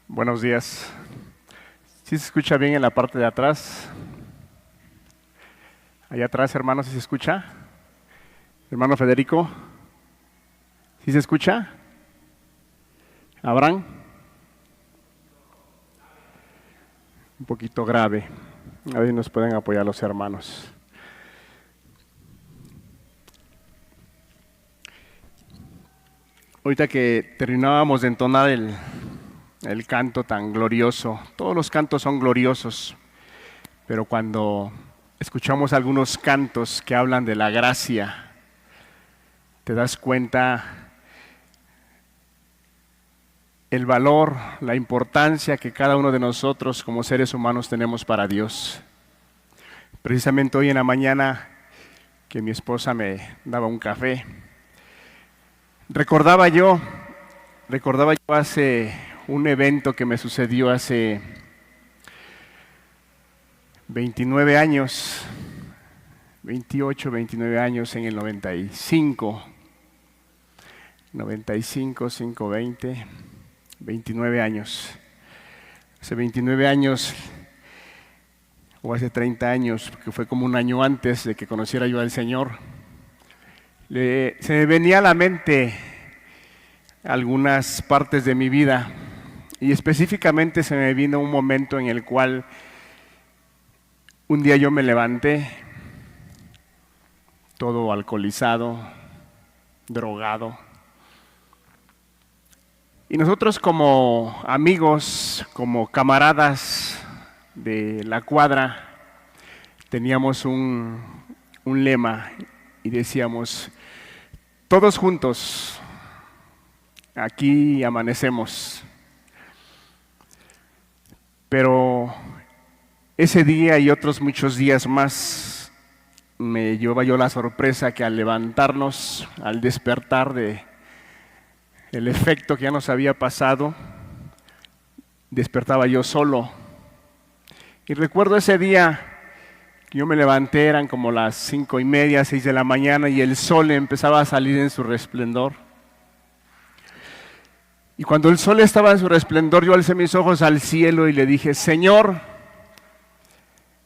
Buenos días. ¿Sí se escucha bien en la parte de atrás? Allá atrás, hermano, ¿sí se escucha? Hermano Federico, ¿sí se escucha? ¿Abraham? Un poquito grave. A ver si nos pueden apoyar los hermanos. Ahorita que terminábamos de entonar el canto tan glorioso, todos los cantos son gloriosos, pero cuando escuchamos algunos cantos que hablan de la gracia, te das cuenta el valor, la importancia que cada uno de nosotros como seres humanos tenemos para Dios. Precisamente hoy en la mañana que mi esposa me daba un café, recordaba yo hace un evento que me sucedió hace 29 años, 28, 29 años en el 95, 520, 29 años. Hace 29 años, o hace 30 años, que fue como un año antes de que conociera yo al Señor, se me venía a la mente algunas partes de mi vida y específicamente se me vino un momento en el cual un día yo me levanté todo alcoholizado, drogado. Y nosotros como amigos, como camaradas de la cuadra, teníamos un lema y decíamos, todos juntos, aquí amanecemos. Pero ese día y otros muchos días más me llevaba yo la sorpresa que al levantarnos, al despertar de el efecto que ya nos había pasado, despertaba yo solo. Y recuerdo ese día que yo me levanté, eran como las 5:30, 6 de la mañana y el sol empezaba a salir en su resplendor. Y cuando el sol estaba en su resplendor, yo alcé mis ojos al cielo y le dije, Señor,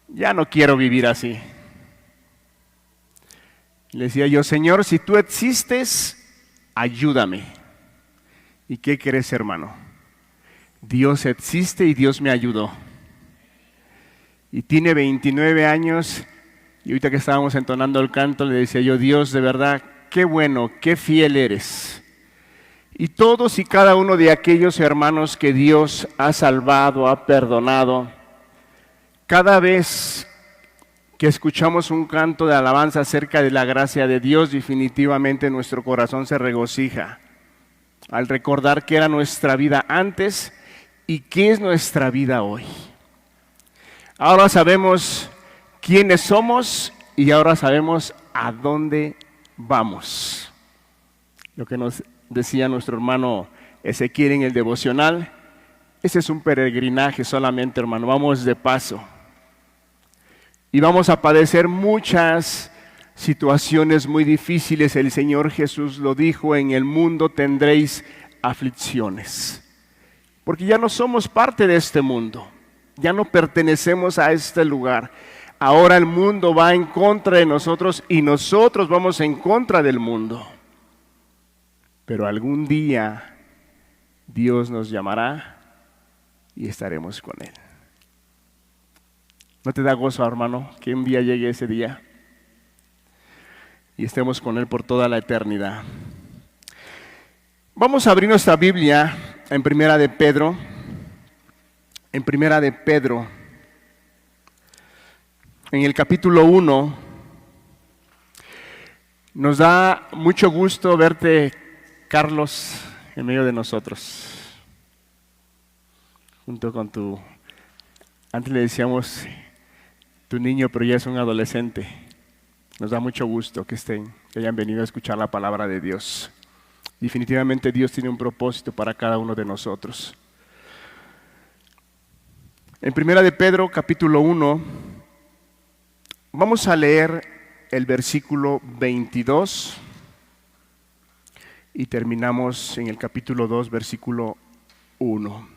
ya no quiero vivir así. Le decía yo, Señor, si tú existes, ayúdame. ¿Y qué crees, hermano? Dios existe y Dios me ayudó. Y tiene 29 años y ahorita que estábamos entonando el canto le decía yo, Dios, de verdad, qué bueno, qué fiel eres. Y todos y cada uno de aquellos hermanos que Dios ha salvado, ha perdonado, cada vez que escuchamos un canto de alabanza acerca de la gracia de Dios, definitivamente nuestro corazón se regocija al recordar qué era nuestra vida antes y qué es nuestra vida hoy. Ahora sabemos quiénes somos y ahora sabemos a dónde vamos. Lo que nos decía nuestro hermano Ezequiel en el devocional, ese es un peregrinaje solamente, hermano, vamos de paso. Y vamos a padecer muchas situaciones muy difíciles. El Señor Jesús lo dijo, en el mundo tendréis aflicciones. Porque ya no somos parte de este mundo, ya no pertenecemos a este lugar. Ahora el mundo va en contra de nosotros y nosotros vamos en contra del mundo. Pero algún día Dios nos llamará y estaremos con Él. ¿No te da gozo, hermano, que un día llegue ese día y estemos con Él por toda la eternidad? Vamos a abrir nuestra Biblia en Primera de Pedro. En Primera de Pedro, en el capítulo 1, nos da mucho gusto verte, Carlos, en medio de nosotros, junto con antes le decíamos tu niño, pero ya es un adolescente. Nos da mucho gusto que hayan venido a escuchar la palabra de Dios. Definitivamente Dios tiene un propósito para cada uno de nosotros. En Primera de Pedro, capítulo 1, vamos a leer el versículo 22 y terminamos en el capítulo 2, versículo 1.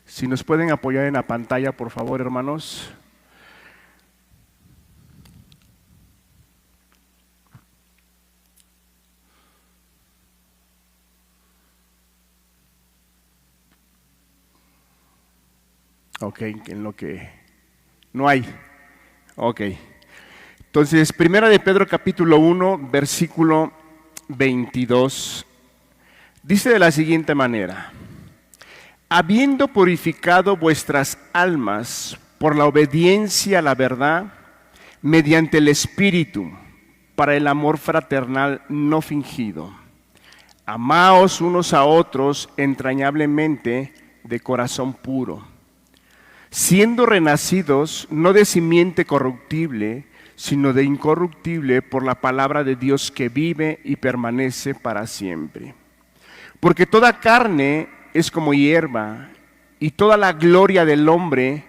Si nos pueden apoyar en la pantalla, por favor, hermanos. Ok, en lo que no hay. Ok. Entonces, Primera de Pedro capítulo 1, versículo 22, dice de la siguiente manera: habiendo purificado vuestras almas por la obediencia a la verdad, mediante el Espíritu, para el amor fraternal no fingido. Amaos unos a otros entrañablemente de corazón puro, siendo renacidos no de simiente corruptible, sino de incorruptible por la palabra de Dios que vive y permanece para siempre. Porque toda carne es como hierba, y toda la gloria del hombre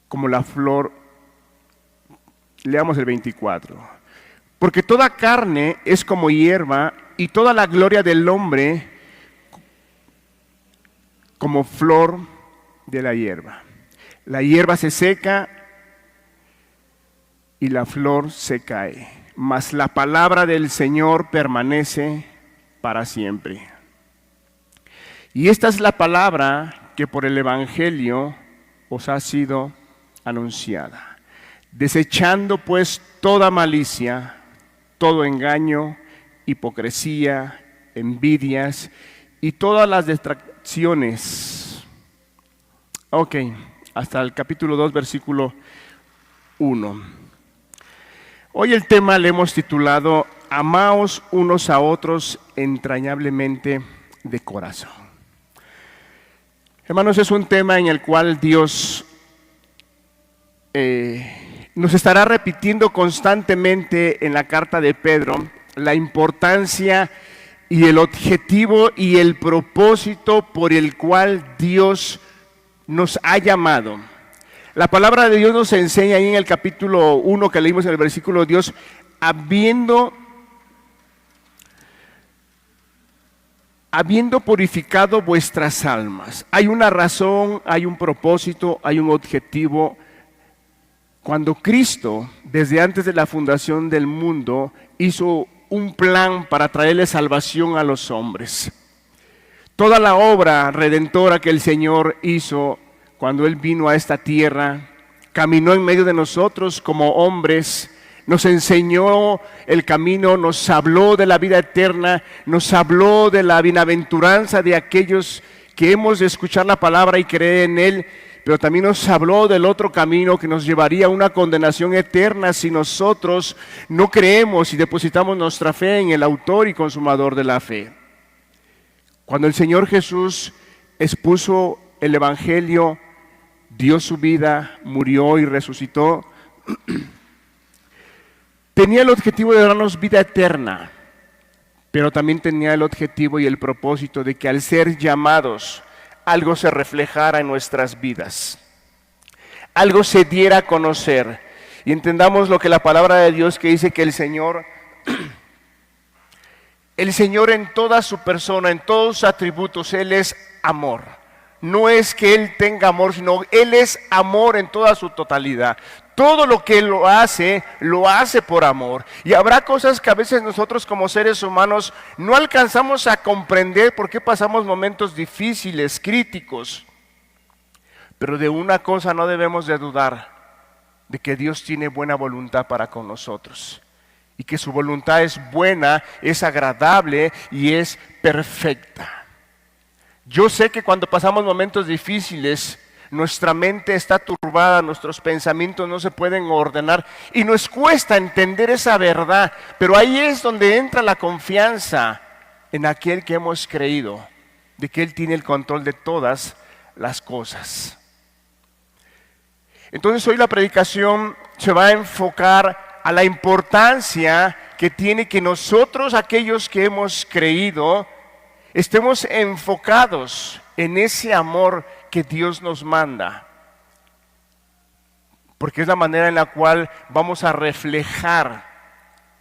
como la flor. Leamos el 24. Porque toda carne es como hierba, y toda la gloria del hombre como flor de la hierba. La hierba se seca y la flor se cae, mas la palabra del Señor permanece para siempre. Y esta es la palabra que por el Evangelio os ha sido anunciada. Desechando pues toda malicia, todo engaño, hipocresía, envidias y todas las distracciones. Ok, hasta el capítulo 2, versículo 1. Hoy el tema le hemos titulado: amaos unos a otros entrañablemente de corazón. Hermanos, es un tema en el cual Dios nos estará repitiendo constantemente en la carta de Pedro la importancia y el objetivo y el propósito por el cual Dios nos ha llamado. La palabra de Dios nos enseña ahí en el capítulo 1 que leímos en el versículo Dios, habiendo purificado vuestras almas. Hay una razón, hay un propósito, hay un objetivo. Cuando Cristo, desde antes de la fundación del mundo, hizo un plan para traerle salvación a los hombres. Toda la obra redentora que el Señor hizo cuando Él vino a esta tierra, caminó en medio de nosotros como hombres, nos enseñó el camino, nos habló de la vida eterna, nos habló de la bienaventuranza de aquellos que hemos de escuchar la palabra y creer en Él, pero también nos habló del otro camino que nos llevaría a una condenación eterna si nosotros no creemos y depositamos nuestra fe en el autor y consumador de la fe. Cuando el Señor Jesús expuso el Evangelio, dio su vida, murió y resucitó, tenía el objetivo de darnos vida eterna, pero también tenía el objetivo y el propósito de que al ser llamados, algo se reflejara en nuestras vidas, algo se diera a conocer, y entendamos lo que la palabra de Dios que dice que el Señor en toda su persona, en todos sus atributos, Él es amor. No es que Él tenga amor, sino Él es amor en toda su totalidad. Todo lo que Él lo hace por amor. Y habrá cosas que a veces nosotros como seres humanos no alcanzamos a comprender por qué pasamos momentos difíciles, críticos. Pero de una cosa no debemos de dudar, de que Dios tiene buena voluntad para con nosotros. Y que su voluntad es buena, es agradable y es perfecta. Yo sé que cuando pasamos momentos difíciles, nuestra mente está turbada, nuestros pensamientos no se pueden ordenar y nos cuesta entender esa verdad, pero ahí es donde entra la confianza en aquel que hemos creído, de que Él tiene el control de todas las cosas. Entonces hoy la predicación se va a enfocar a la importancia que tiene que nosotros, aquellos que hemos creído, estemos enfocados en ese amor que Dios nos manda, porque es la manera en la cual vamos a reflejar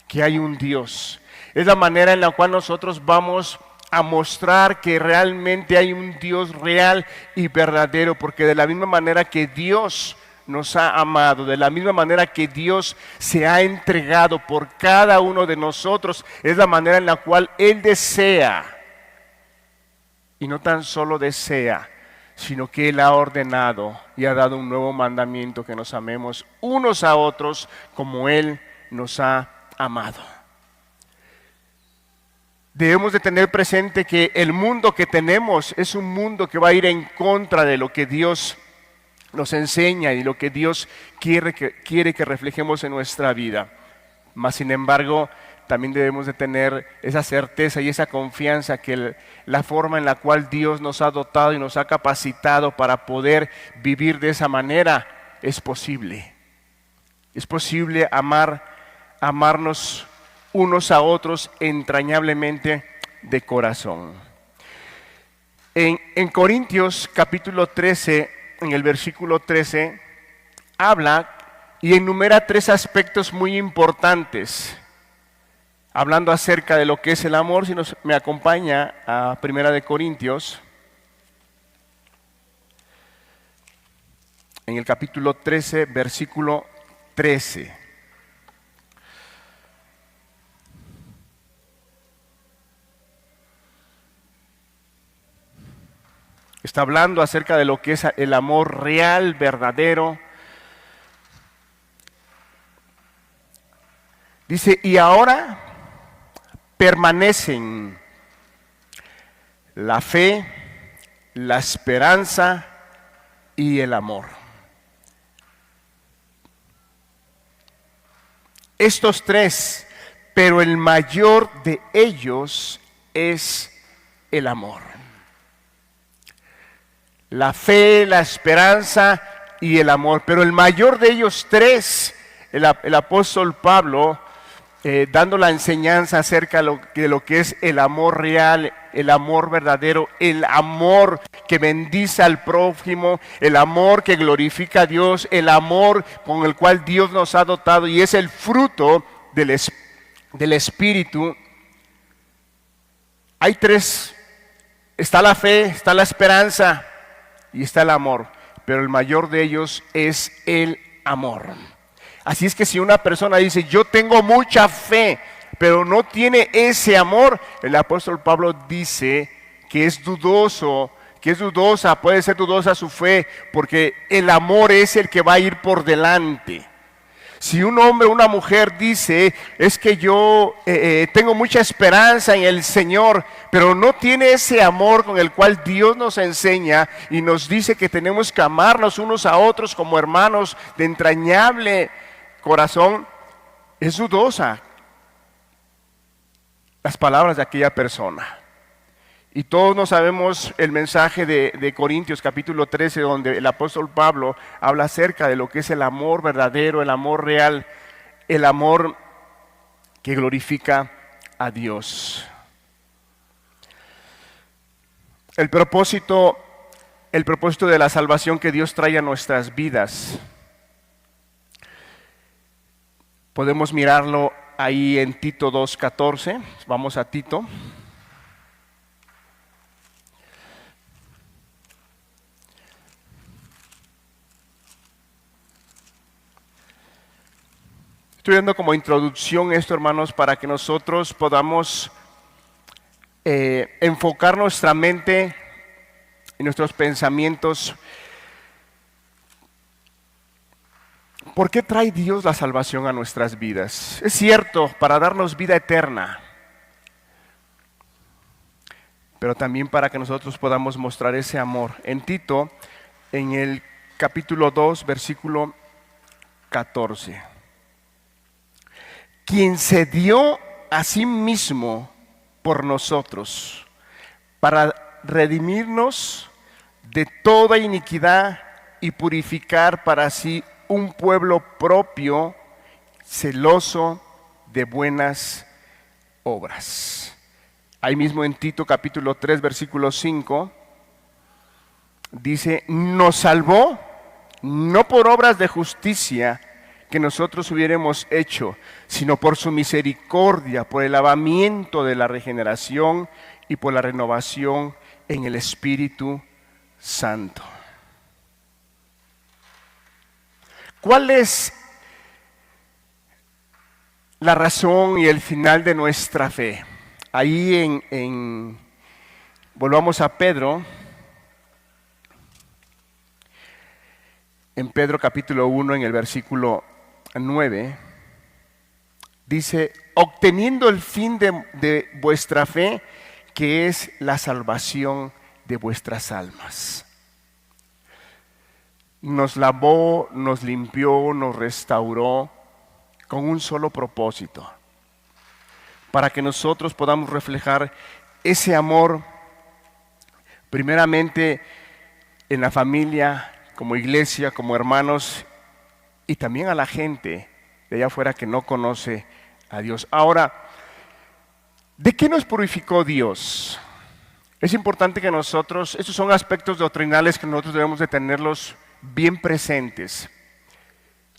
que hay un Dios, es la manera en la cual nosotros vamos a mostrar que realmente hay un Dios real y verdadero, porque de la misma manera que Dios nos ha amado, de la misma manera que Dios se ha entregado por cada uno de nosotros, es la manera en la cual Él desea, y no tan solo desea, sino que Él ha ordenado y ha dado un nuevo mandamiento: que nos amemos unos a otros como Él nos ha amado. Debemos de tener presente que el mundo que tenemos es un mundo que va a ir en contra de lo que Dios nos enseña y lo que Dios quiere que reflejemos en nuestra vida. Mas sin embargo, también debemos de tener esa certeza y esa confianza que la forma en la cual Dios nos ha dotado y nos ha capacitado para poder vivir de esa manera es posible. Es posible amarnos unos a otros entrañablemente de corazón. En Corintios capítulo 13, en el versículo 13, habla y enumera 3 aspectos muy importantes, hablando acerca de lo que es el amor. Si me acompaña a Primera de Corintios, en el capítulo 13, versículo 13. Está hablando acerca de lo que es el amor real, verdadero. Dice, y ahora permanecen la fe, la esperanza y el amor. Estos 3, pero el mayor de ellos es el amor. La fe, la esperanza y el amor. Pero el mayor de ellos 3, el apóstol Pablo, dando la enseñanza acerca de lo que es el amor real, el amor verdadero, el amor que bendice al prójimo, el amor que glorifica a Dios, el amor con el cual Dios nos ha dotado y es el fruto del Espíritu. Hay 3, está la fe, está la esperanza y está el amor, pero el mayor de ellos es el amor. Así es que si una persona dice, yo tengo mucha fe, pero no tiene ese amor, el apóstol Pablo dice que es dudosa, puede ser dudosa su fe, porque el amor es el que va a ir por delante. Si un hombre o una mujer dice, es que yo tengo mucha esperanza en el Señor, pero no tiene ese amor con el cual Dios nos enseña y nos dice que tenemos que amarnos unos a otros como hermanos de entrañable corazón, es dudosa las palabras de aquella persona. Y todos no sabemos el mensaje de Corintios capítulo 13, donde el apóstol Pablo habla acerca de lo que es el amor verdadero, el amor real, el amor que glorifica a Dios. El propósito de la salvación que Dios trae a nuestras vidas, podemos mirarlo ahí en Tito 2:14. Vamos a Tito. Estoy dando como introducción esto, hermanos, para que nosotros podamos enfocar nuestra mente y nuestros pensamientos. ¿Por qué trae Dios la salvación a nuestras vidas? Es cierto, para darnos vida eterna, pero también para que nosotros podamos mostrar ese amor. En Tito, en el capítulo 2, versículo 14. Quien se dio a sí mismo por nosotros, para redimirnos de toda iniquidad y purificar para sí un pueblo propio, celoso de buenas obras. Ahí mismo en Tito capítulo 3, versículo 5, dice, nos salvó no por obras de justicia que nosotros hubiéramos hecho, sino por su misericordia, por el lavamiento de la regeneración y por la renovación en el Espíritu Santo. ¿Cuál es la razón y el final de nuestra fe? Ahí volvamos a Pedro. En Pedro capítulo 1, en el versículo 9, dice: obteniendo el fin de vuestra fe, que es la salvación de vuestras almas. Nos lavó, nos limpió, nos restauró con un solo propósito: para que nosotros podamos reflejar ese amor, primeramente en la familia, como iglesia, como hermanos, y también a la gente de allá afuera que no conoce a Dios. Ahora, ¿de qué nos purificó Dios? Es importante que nosotros, estos son aspectos doctrinales que nosotros debemos de tenerlos bien presentes.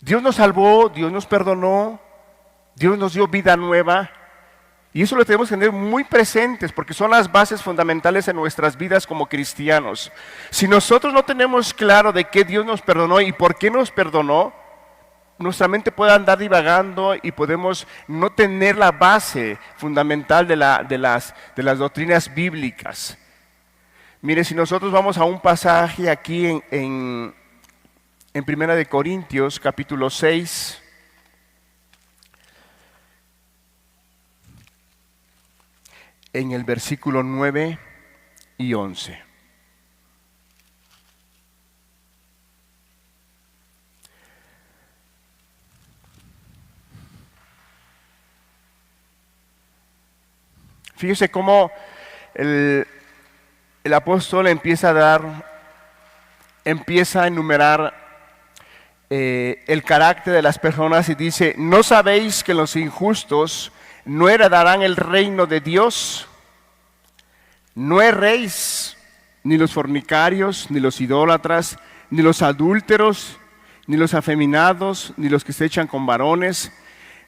Dios nos salvó, Dios nos perdonó, Dios nos dio vida nueva, y eso lo tenemos que tener muy presentes porque son las bases fundamentales en nuestras vidas como cristianos. Si nosotros no tenemos claro de qué Dios nos perdonó y por qué nos perdonó, nuestra mente puede andar divagando y podemos no tener la base fundamental de las doctrinas bíblicas. Mire, si nosotros vamos a un pasaje aquí en 1 de Corintios capítulo 6, en el versículo 9 y 11. Fíjese cómo el apóstol empieza a enumerar el carácter de las personas y dice: ¿no sabéis que los injustos no heredarán el reino de Dios? No erréis, ni los fornicarios, ni los idólatras, ni los adúlteros, ni los afeminados, ni los que se echan con varones,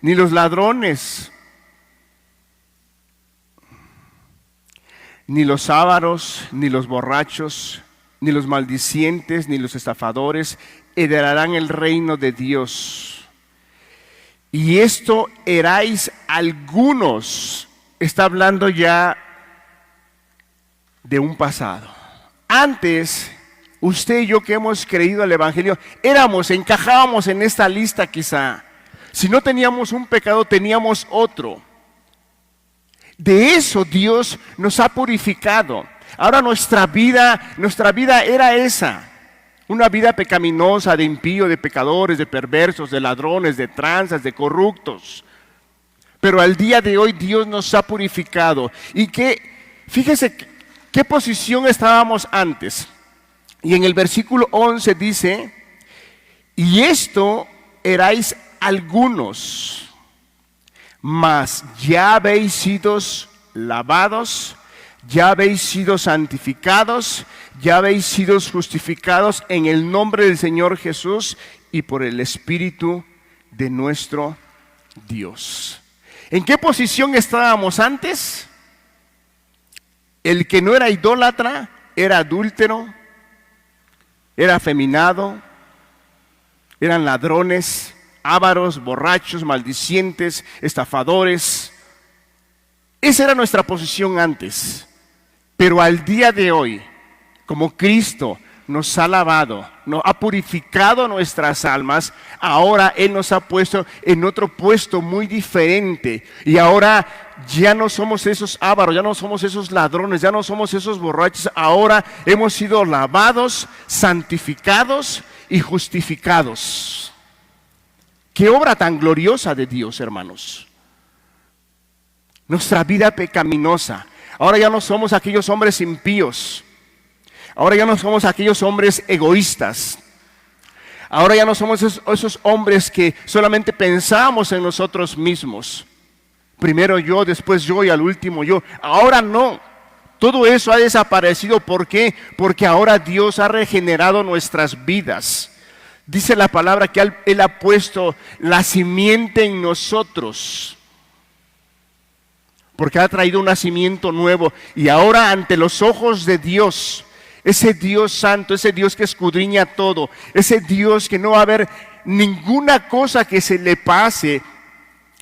ni los ladrones, ni los ávaros, ni los borrachos, ni los maldicientes, ni los estafadores heredarán el reino de Dios. Y esto erais algunos. Está hablando ya de un pasado. Antes, usted y yo que hemos creído al Evangelio, encajábamos en esta lista quizá. Si no teníamos un pecado, teníamos otro. De eso Dios nos ha purificado. Ahora nuestra vida era esa. Una vida pecaminosa, de impío, de pecadores, de perversos, de ladrones, de tranzas, de corruptos. Pero al día de hoy Dios nos ha purificado. Y fíjese qué posición estábamos antes. Y en el versículo 11 dice: y esto erais algunos, mas ya habéis sido lavados, ya habéis sido santificados, ya habéis sido justificados en el nombre del Señor Jesús y por el Espíritu de nuestro Dios. ¿En qué posición estábamos antes? El que no era idólatra, era adúltero, era afeminado, eran ladrones, ávaros, borrachos, maldicientes, estafadores. Esa era nuestra posición antes. Pero al día de hoy, como Cristo nos ha lavado, nos ha purificado nuestras almas, ahora Él nos ha puesto en otro puesto muy diferente. Y ahora ya no somos esos ávaros, ya no somos esos ladrones, ya no somos esos borrachos. Ahora hemos sido lavados, santificados y justificados. ¡Qué obra tan gloriosa de Dios, hermanos! Nuestra vida pecaminosa. Ahora ya no somos aquellos hombres impíos. Ahora ya no somos aquellos hombres egoístas. Ahora ya no somos esos hombres que solamente pensamos en nosotros mismos. Primero yo, después yo y al último yo. Ahora no. Todo eso ha desaparecido. ¿Por qué? Porque ahora Dios ha regenerado nuestras vidas. Dice la palabra que Él ha puesto la simiente en nosotros. porque ha traído un nacimiento nuevo. Y ahora ante los ojos de Dios, ese Dios santo, ese Dios que escudriña todo, ese Dios que no va a haber ninguna cosa que se le pase,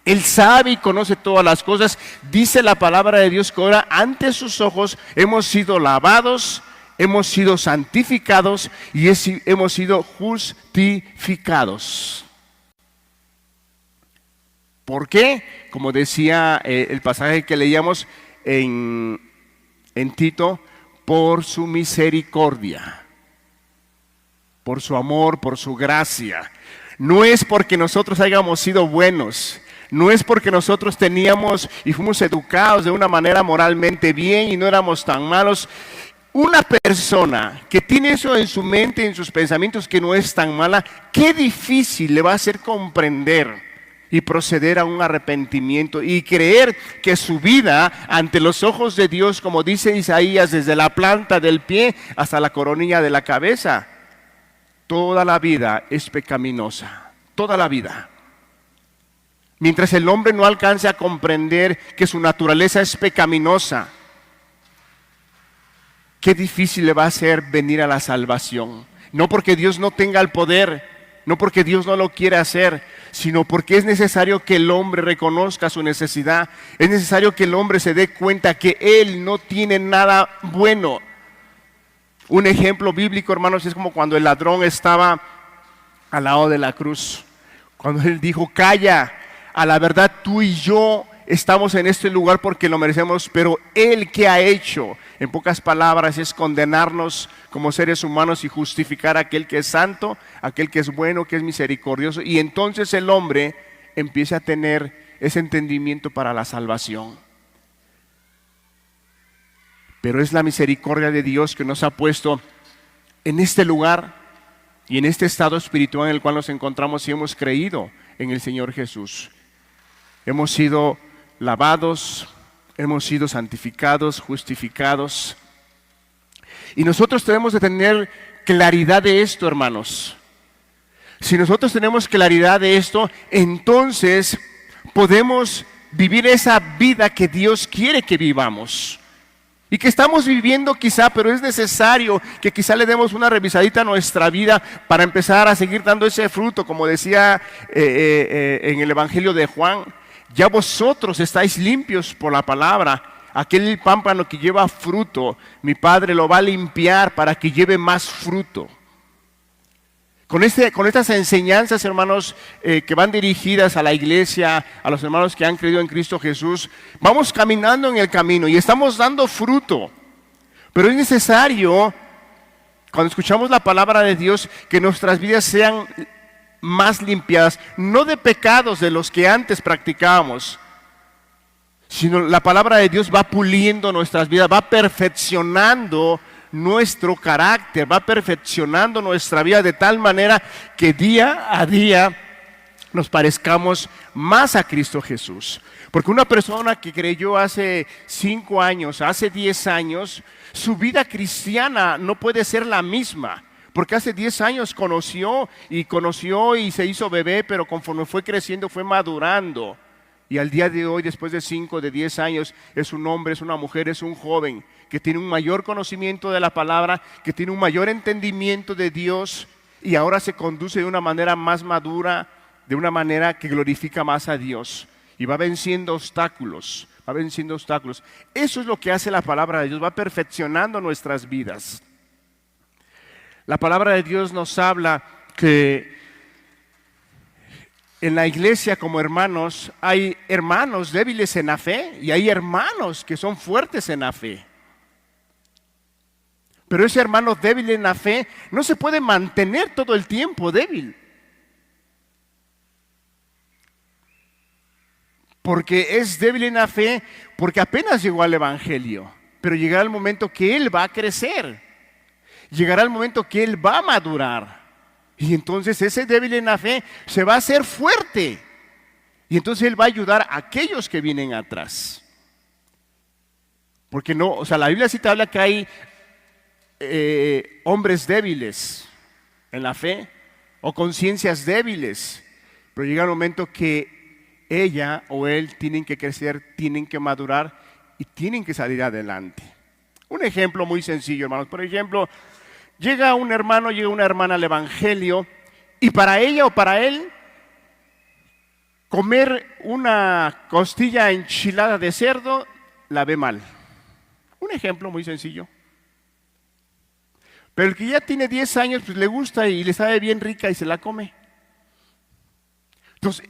Él sabe y conoce todas las cosas. Dice la palabra de Dios que ahora ante sus ojos hemos sido lavados, hemos sido santificados y hemos sido justificados. ¿Por qué? Como decía el pasaje que leíamos en Tito, por su misericordia, por su amor, por su gracia. No es porque nosotros hayamos sido buenos, no es porque nosotros teníamos y fuimos educados de una manera moralmente bien y no éramos tan malos. Una persona que tiene eso en su mente, en sus pensamientos, que no es tan mala, qué difícil le va a hacer comprender y proceder a un arrepentimiento y creer que su vida ante los ojos de Dios, como dice Isaías, desde la planta del pie hasta la coronilla de la cabeza, toda la vida es pecaminosa, toda la vida. Mientras el hombre no alcance a comprender que su naturaleza es pecaminosa, qué difícil le va a ser venir a la salvación. No porque Dios no tenga el poder, no porque Dios no lo quiere hacer, sino porque es necesario que el hombre reconozca su necesidad. Es necesario que el hombre se dé cuenta que él no tiene nada bueno. Un ejemplo bíblico, hermanos, es como cuando el ladrón estaba al lado de la cruz. Cuando él dijo, calla, a la verdad tú y yo estamos en este lugar porque lo merecemos, pero él ¿qué ha hecho? En pocas palabras es condenarnos como seres humanos y justificar a aquel que es santo, aquel que es bueno, que es misericordioso. Y entonces el hombre empieza a tener ese entendimiento para la salvación. Pero es la misericordia de Dios que nos ha puesto en este lugar y en este estado espiritual en el cual nos encontramos y hemos creído en el Señor Jesús. Hemos sido lavados, hemos sido santificados, justificados. Y nosotros tenemos de tener claridad de esto, hermanos. Si nosotros tenemos claridad de esto, entonces podemos vivir esa vida que Dios quiere que vivamos. Y que estamos viviendo quizá, pero es necesario que quizá le demos una revisadita a nuestra vida para empezar a seguir dando ese fruto, como decía en el Evangelio de Juan. Ya vosotros estáis limpios por la palabra. Aquel pámpano que lleva fruto, mi Padre lo va a limpiar para que lleve más fruto. Con estas enseñanzas, hermanos, que van dirigidas a la iglesia, a los hermanos que han creído en Cristo Jesús, vamos caminando en el camino y estamos dando fruto. Pero es necesario, cuando escuchamos la palabra de Dios, que nuestras vidas sean más limpiadas, no de pecados de los que antes practicábamos, sino la palabra de Dios va puliendo nuestras vidas, va perfeccionando nuestro carácter, va perfeccionando nuestra vida de tal manera que día a día nos parezcamos más a Cristo Jesús. Porque una persona que creyó hace 5 años, hace 10 años, su vida cristiana no puede ser la misma. Porque hace 10 años conoció y se hizo bebé, pero conforme fue creciendo fue madurando. Y al día de hoy, después de 5, de 10 años, es un hombre, es una mujer, es un joven que tiene un mayor conocimiento de la palabra, que tiene un mayor entendimiento de Dios y ahora se conduce de una manera más madura, de una manera que glorifica más a Dios. Y va venciendo obstáculos, va venciendo obstáculos. Eso es lo que hace la palabra de Dios, va perfeccionando nuestras vidas. La palabra de Dios nos habla que en la iglesia como hermanos hay hermanos débiles en la fe y hay hermanos que son fuertes en la fe. Pero ese hermano débil en la fe no se puede mantener todo el tiempo débil. Porque es débil en la fe porque apenas llegó al Evangelio. Pero llegará el momento que él va a crecer. Llegará el momento que él va a madurar. Y entonces ese débil en la fe se va a hacer fuerte. Y entonces él va a ayudar a aquellos que vienen atrás. Porque no, la Biblia sí te habla que hay hombres débiles en la fe o conciencias débiles. Pero llega el momento que ella o él tienen que crecer, tienen que madurar y tienen que salir adelante. Un ejemplo muy sencillo, hermanos. Por ejemplo, llega un hermano, llega una hermana al evangelio y para ella o para él comer una costilla enchilada de cerdo la ve mal. Un ejemplo muy sencillo. Pero el que ya tiene 10 años, pues le gusta y le sabe bien rica y se la come. Entonces,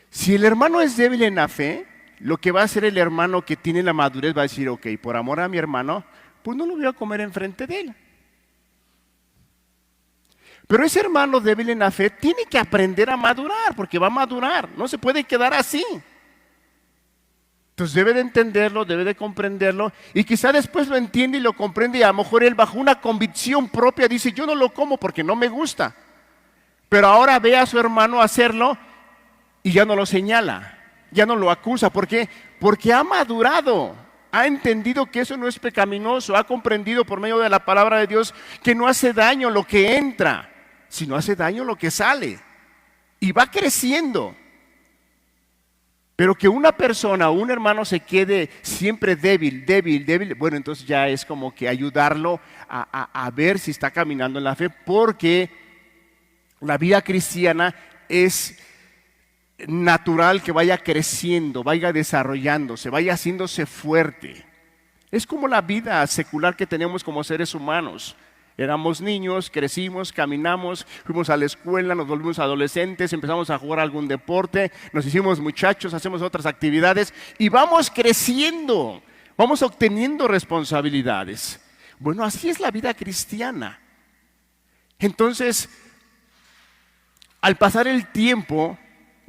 si el hermano es débil en la fe, lo que va a hacer el hermano que tiene la madurez va a decir, ok, por amor a mi hermano, pues no lo voy a comer enfrente de él. Pero ese hermano débil en la fe tiene que aprender a madurar, porque va a madurar, no se puede quedar así. Entonces debe de entenderlo, debe de comprenderlo, y quizá después lo entiende y lo comprende, y a lo mejor él bajo una convicción propia dice, yo no lo como porque no me gusta. Pero ahora ve a su hermano hacerlo y ya no lo señala, ya no lo acusa. ¿Por qué? Porque ha madurado, ha entendido que eso no es pecaminoso, ha comprendido por medio de la palabra de Dios que no hace daño lo que entra, sino hace daño lo que sale. Y va creciendo. Pero que una persona o un hermano se quede siempre débil, bueno, entonces ya es como que ayudarlo a ver si está caminando en la fe, porque la vida cristiana es natural que vaya creciendo, vaya desarrollándose, vaya haciéndose fuerte. Es como la vida secular que tenemos como seres humanos. Éramos niños, crecimos, caminamos, fuimos a la escuela, nos volvimos adolescentes, empezamos a jugar algún deporte, nos hicimos muchachos, hacemos otras actividades y vamos creciendo, vamos obteniendo responsabilidades. Bueno, así es la vida cristiana. Entonces, al pasar el tiempo,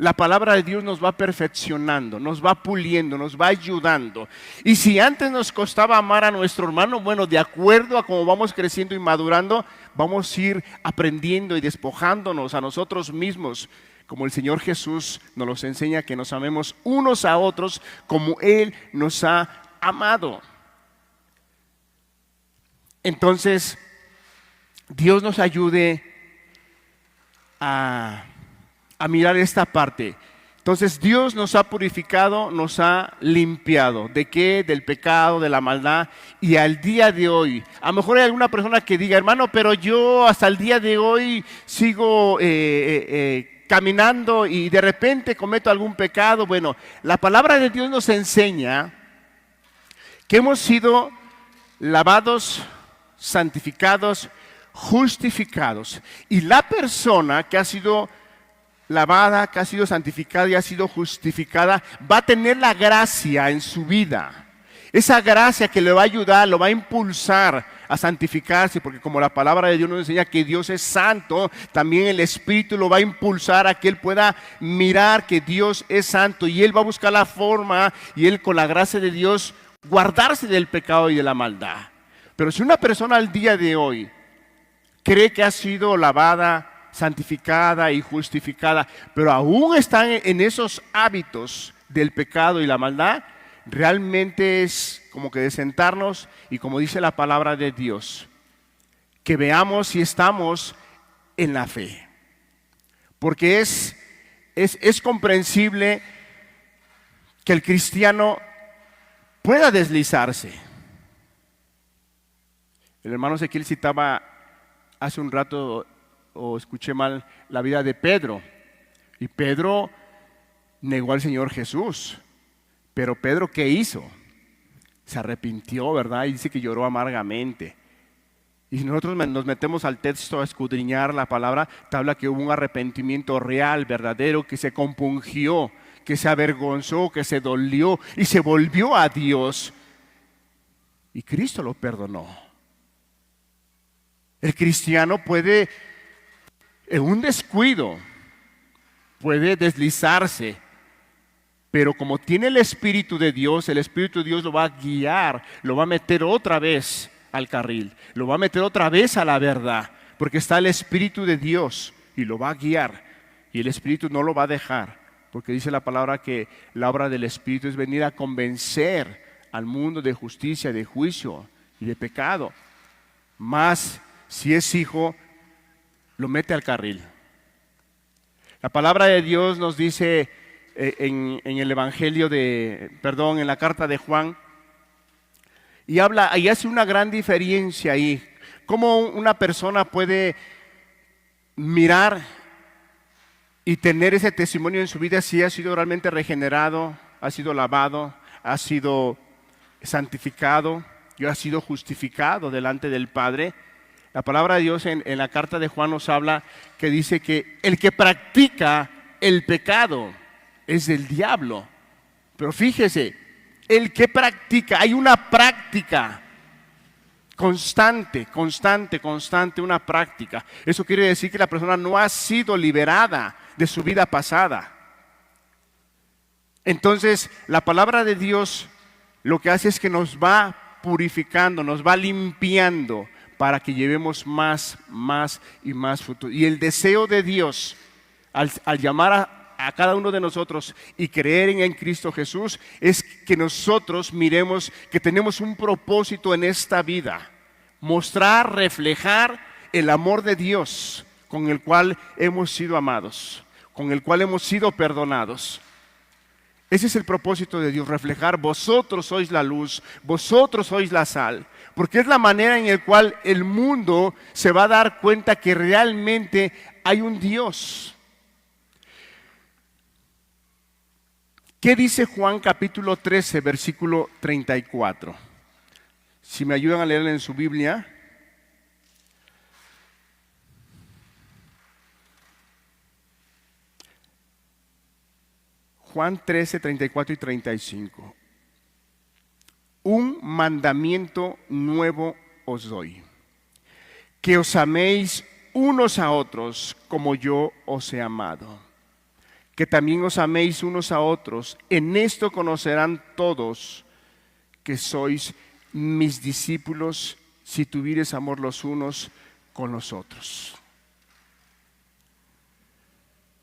la palabra de Dios nos va perfeccionando, nos va puliendo, nos va ayudando. Y si antes nos costaba amar a nuestro hermano, bueno, de acuerdo a cómo vamos creciendo y madurando, vamos a ir aprendiendo y despojándonos a nosotros mismos, como el Señor Jesús nos los enseña, que nos amemos unos a otros como Él nos ha amado. Entonces, Dios nos ayude a mirar esta parte. Entonces Dios nos ha purificado, nos ha limpiado. ¿De qué? Del pecado, de la maldad. Y al día de hoy, a lo mejor hay alguna persona que diga, hermano, pero yo hasta el día de hoy sigo caminando y de repente cometo algún pecado. Bueno, la palabra de Dios nos enseña que hemos sido lavados, santificados, justificados. Y la persona que ha sido lavada, que ha sido santificada y ha sido justificada, va a tener la gracia en su vida. Esa gracia que le va a ayudar, lo va a impulsar a santificarse, porque como la palabra de Dios nos enseña que Dios es santo, también el Espíritu lo va a impulsar a que él pueda mirar que Dios es santo, y él va a buscar la forma, y él con la gracia de Dios guardarse del pecado y de la maldad. Pero si una persona al día de hoy cree que ha sido lavada, santificada y justificada, pero aún están en esos hábitos del pecado y la maldad, realmente es como que de sentarnos y, como dice la palabra de Dios, que veamos si estamos en la fe. Porque es comprensible que el cristiano pueda deslizarse. El hermano Ezequiel citaba hace un rato, o escuché mal, la vida de Pedro. Y Pedro negó al Señor Jesús. Pero Pedro, ¿qué hizo? Se arrepintió, ¿verdad? Y dice que lloró amargamente. Y si nosotros nos metemos al texto a escudriñar la palabra, te habla que hubo un arrepentimiento real, verdadero, que se compungió, que se avergonzó, que se dolió y se volvió a Dios. Y Cristo lo perdonó. El cristiano puede, en un descuido, puede deslizarse, pero como tiene el Espíritu de Dios, el Espíritu de Dios lo va a guiar, lo va a meter otra vez al carril, lo va a meter otra vez a la verdad, porque está el Espíritu de Dios y lo va a guiar, y el Espíritu no lo va a dejar, porque dice la palabra que la obra del Espíritu es venir a convencer al mundo de justicia, de juicio y de pecado. Más si es hijo, lo mete al carril. La palabra de Dios nos dice en el Evangelio en la carta de Juan, y hace una gran diferencia ahí. Cómo una persona puede mirar y tener ese testimonio en su vida si ha sido realmente regenerado, ha sido lavado, ha sido santificado y ha sido justificado delante del Padre. La palabra de Dios en la carta de Juan nos habla que dice que el que practica el pecado es del diablo. Pero fíjese, el que practica, hay una práctica constante, una práctica. Eso quiere decir que la persona no ha sido liberada de su vida pasada. Entonces, la palabra de Dios lo que hace es que nos va purificando, nos va limpiando para que llevemos más y más fruto. Y el deseo de Dios, al llamar a cada uno de nosotros y creer en Cristo Jesús, es que nosotros miremos que tenemos un propósito en esta vida: mostrar, reflejar el amor de Dios con el cual hemos sido amados, con el cual hemos sido perdonados. Ese es el propósito de Dios, reflejar: vosotros sois la luz, vosotros sois la sal, porque es la manera en la cual el mundo se va a dar cuenta que realmente hay un Dios. ¿Qué dice Juan capítulo 13, versículo 34? Si me ayudan a leer en su Biblia. Juan 13, 34 y 35. Un mandamiento nuevo os doy: que os améis unos a otros como yo os he amado. Que también os améis unos a otros. En esto conocerán todos que sois mis discípulos, si tuviereis amor los unos con los otros.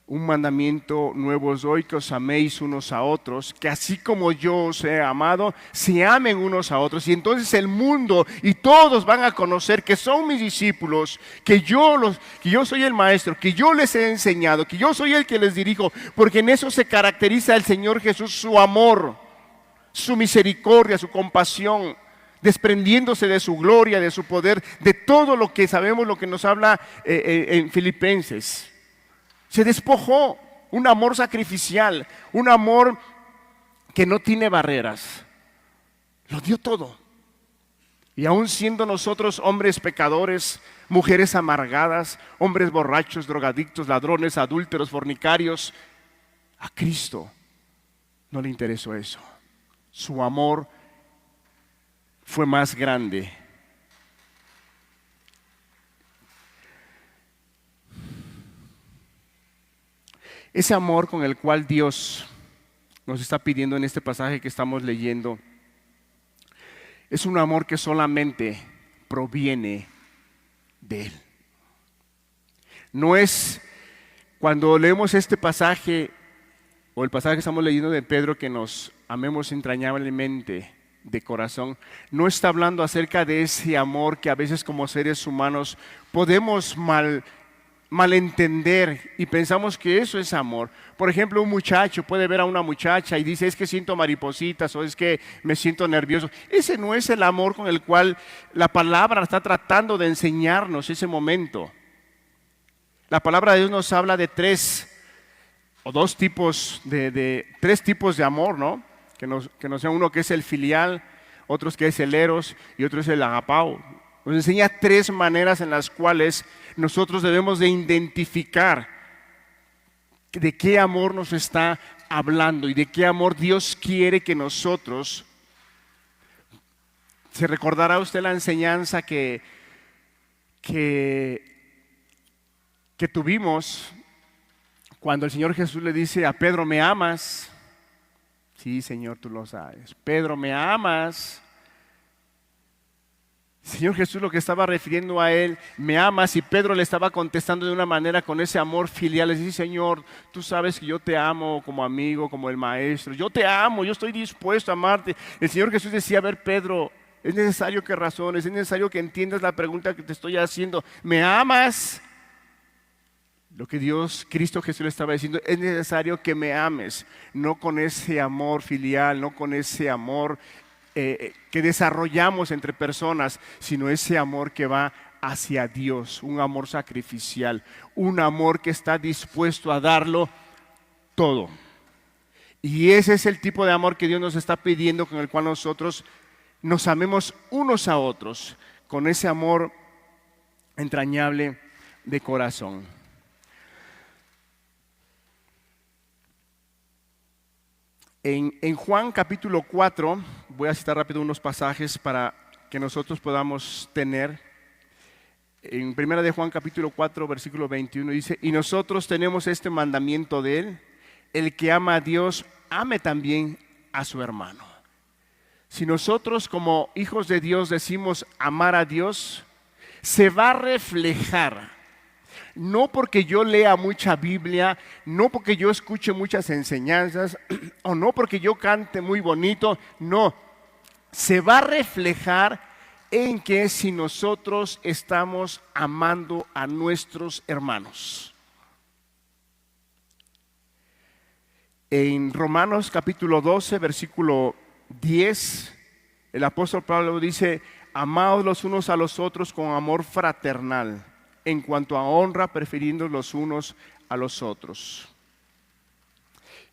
Un mandamiento nuevo os doy, que os améis unos a otros, que así como yo os he amado, se amen unos a otros. Y entonces el mundo y todos van a conocer que son mis discípulos, que yo soy el maestro, que yo les he enseñado, que yo soy el que les dirijo, porque en eso se caracteriza el Señor Jesús: su amor, su misericordia, su compasión, desprendiéndose de su gloria, de su poder, de todo lo que sabemos, lo que nos habla en Filipenses. Se despojó, un amor sacrificial, un amor que no tiene barreras. Lo dio todo. Y aún siendo nosotros hombres pecadores, mujeres amargadas, hombres borrachos, drogadictos, ladrones, adúlteros, fornicarios, a Cristo no le interesó eso. Su amor fue más grande. Ese amor con el cual Dios nos está pidiendo en este pasaje que estamos leyendo es un amor que solamente proviene de Él. No es cuando leemos este pasaje o el pasaje que estamos leyendo de Pedro, que nos amemos entrañablemente de corazón, no está hablando acerca de ese amor que a veces como seres humanos podemos malentender y pensamos que eso es amor. Por ejemplo, un muchacho puede ver a una muchacha y dice: es que siento maripositas, o es que me siento nervioso. Ese no es el amor con el cual la palabra está tratando de enseñarnos ese momento. La palabra de Dios nos habla de tres tipos de amor, ¿no? Que nos sea uno que es el filial, otros que es el eros y otro es el agapao. Nos enseña tres maneras en las cuales nosotros debemos de identificar de qué amor nos está hablando y de qué amor Dios quiere que nosotros. ¿Se recordará usted la enseñanza que tuvimos cuando el Señor Jesús le dice a Pedro: ¿me amas? Sí, Señor, tú lo sabes. Pedro, ¿me amas? Señor Jesús lo que estaba refiriendo a él: ¿me amas? Y Pedro le estaba contestando de una manera con ese amor filial. Le dice: Señor, tú sabes que yo te amo como amigo, como el maestro. Yo te amo, yo estoy dispuesto a amarte. El Señor Jesús decía: a ver, Pedro, es necesario que razones, es necesario que entiendas la pregunta que te estoy haciendo. ¿Me amas? Lo que Cristo Jesús le estaba diciendo, es necesario que me ames, no con ese amor filial, no con ese amor que desarrollamos entre personas, sino ese amor que va hacia Dios, un amor sacrificial, un amor que está dispuesto a darlo todo. Y ese es el tipo de amor que Dios nos está pidiendo, con el cual nosotros nos amemos unos a otros, con ese amor entrañable de corazón. En Juan capítulo 4, voy a citar rápido unos pasajes para que nosotros podamos tener. En primera de Juan capítulo 4, versículo 21 dice: y nosotros tenemos este mandamiento de Él, el que ama a Dios, ame también a su hermano. Si nosotros como hijos de Dios decimos amar a Dios, se va a reflejar. No porque yo lea mucha Biblia, no porque yo escuche muchas enseñanzas, o no porque yo cante muy bonito, no. Se va a reflejar en que si nosotros estamos amando a nuestros hermanos. En Romanos capítulo 12, versículo 10, el apóstol Pablo dice: amaos los unos a los otros con amor fraternal, en cuanto a honra, prefiriendo los unos a los otros.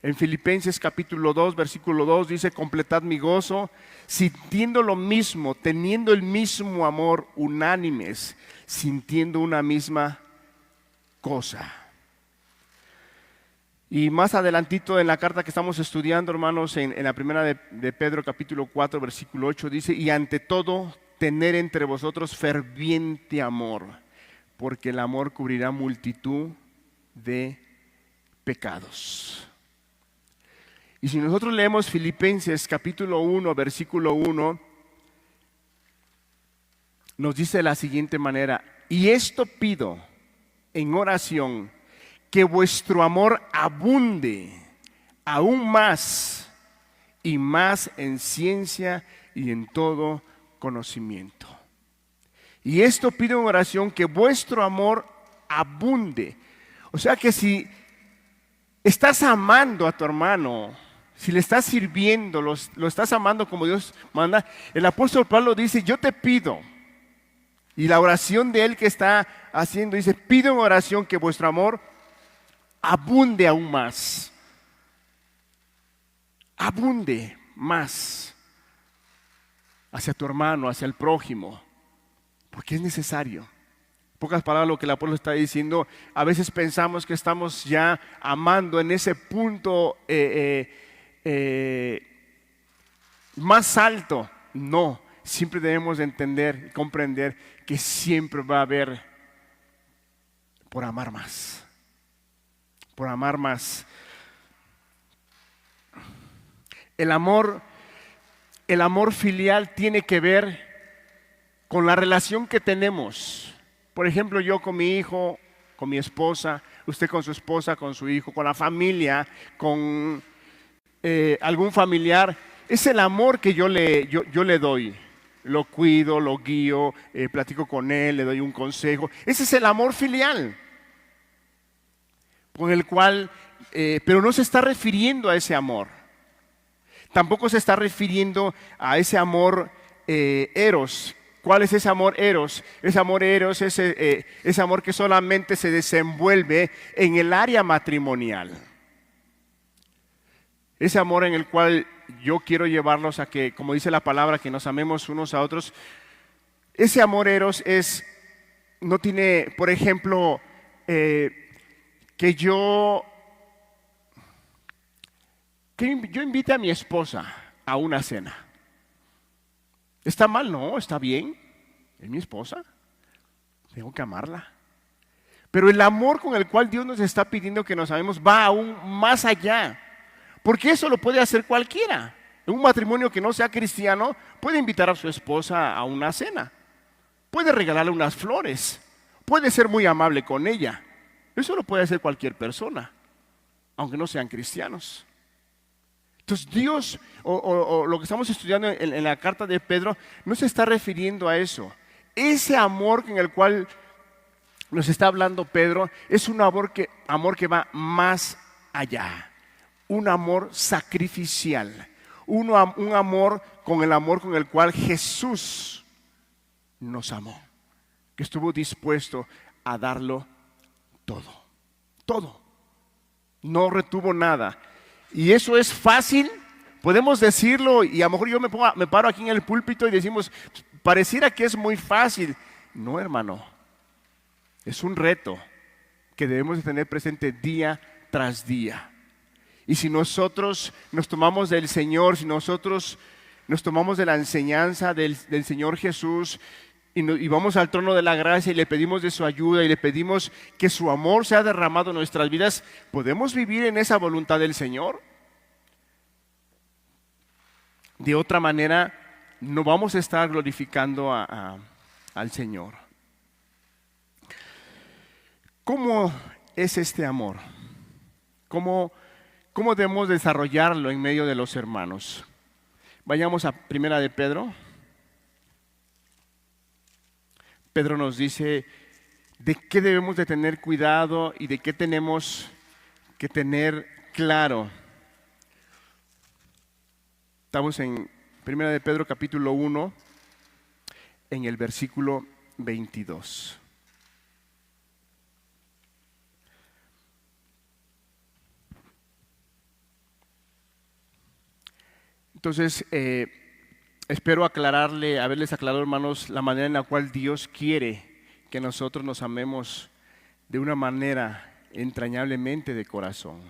En Filipenses capítulo 2, versículo 2 dice: completad mi gozo, sintiendo lo mismo, teniendo el mismo amor, unánimes, sintiendo una misma cosa. Y más adelantito en la carta que estamos estudiando, hermanos, en la primera de Pedro capítulo 4, versículo 8 dice: y ante todo, tener entre vosotros ferviente amor, porque el amor cubrirá multitud de pecados. Y si nosotros leemos Filipenses capítulo 1, versículo 1, nos dice de la siguiente manera: y esto pido en oración, que vuestro amor abunde aún más y más en ciencia y en todo conocimiento. Y esto pido en oración, que vuestro amor abunde. O sea que si estás amando a tu hermano, si le estás sirviendo, lo estás amando como Dios manda, el apóstol Pablo dice: yo te pido. Y la oración de él que está haciendo dice: pido en oración que vuestro amor abunde aún más. Abunde más hacia tu hermano, hacia el prójimo, porque es necesario. En pocas palabras, lo que el apóstol está diciendo, a veces pensamos que estamos ya amando en ese punto más alto. No, siempre debemos de entender y comprender que siempre va a haber por amar más. Por amar más. El amor filial tiene que ver con la relación que tenemos. Por ejemplo, yo con mi hijo, con mi esposa, usted con su esposa, con su hijo, con la familia, con algún familiar. Es el amor que yo le doy. Lo cuido, lo guío, platico con él, le doy un consejo. Ese es el amor filial, con el cual, pero no se está refiriendo a ese amor. Tampoco se está refiriendo a ese amor eros. ¿Cuál es ese amor eros? Ese amor eros es ese amor que solamente se desenvuelve en el área matrimonial. Ese amor en el cual yo quiero llevarlos a que, como dice la palabra, que nos amemos unos a otros. Ese amor eros no tiene, por ejemplo, que yo invite a mi esposa a una cena. ¿Está mal? No, está bien. Es mi esposa. Tengo que amarla. Pero el amor con el cual Dios nos está pidiendo que nos amemos va aún más allá. Porque eso lo puede hacer cualquiera. En un matrimonio que no sea cristiano puede invitar a su esposa a una cena. Puede regalarle unas flores. Puede ser muy amable con ella. Eso lo puede hacer cualquier persona, aunque no sean cristianos. Entonces Dios, o lo que estamos estudiando en la carta de Pedro, no se está refiriendo a eso. Ese amor en el cual nos está hablando Pedro es un amor que va más allá, un amor sacrificial, un amor con el cual Jesús nos amó, que estuvo dispuesto a darlo todo, todo, no retuvo nada. Y eso es fácil, podemos decirlo, y a lo mejor yo me paro aquí en el púlpito y decimos, pareciera que es muy fácil. No, hermano, es un reto que debemos de tener presente día tras día. Y si nosotros nos tomamos del Señor, si nosotros nos tomamos de la enseñanza del Señor Jesús y vamos al trono de la gracia y le pedimos de su ayuda y le pedimos que su amor sea derramado en nuestras vidas, ¿podemos vivir en esa voluntad del Señor? De otra manera, no vamos a estar glorificando al Señor. ¿Cómo es este amor? ¿Cómo debemos desarrollarlo en medio de los hermanos? Vayamos a Primera de Pedro. Pedro nos dice de qué debemos de tener cuidado y de qué tenemos que tener claro. Estamos en Primera de Pedro capítulo 1, en el versículo 22. Entonces, espero haberles aclarado, hermanos, la manera en la cual Dios quiere que nosotros nos amemos de una manera entrañablemente de corazón.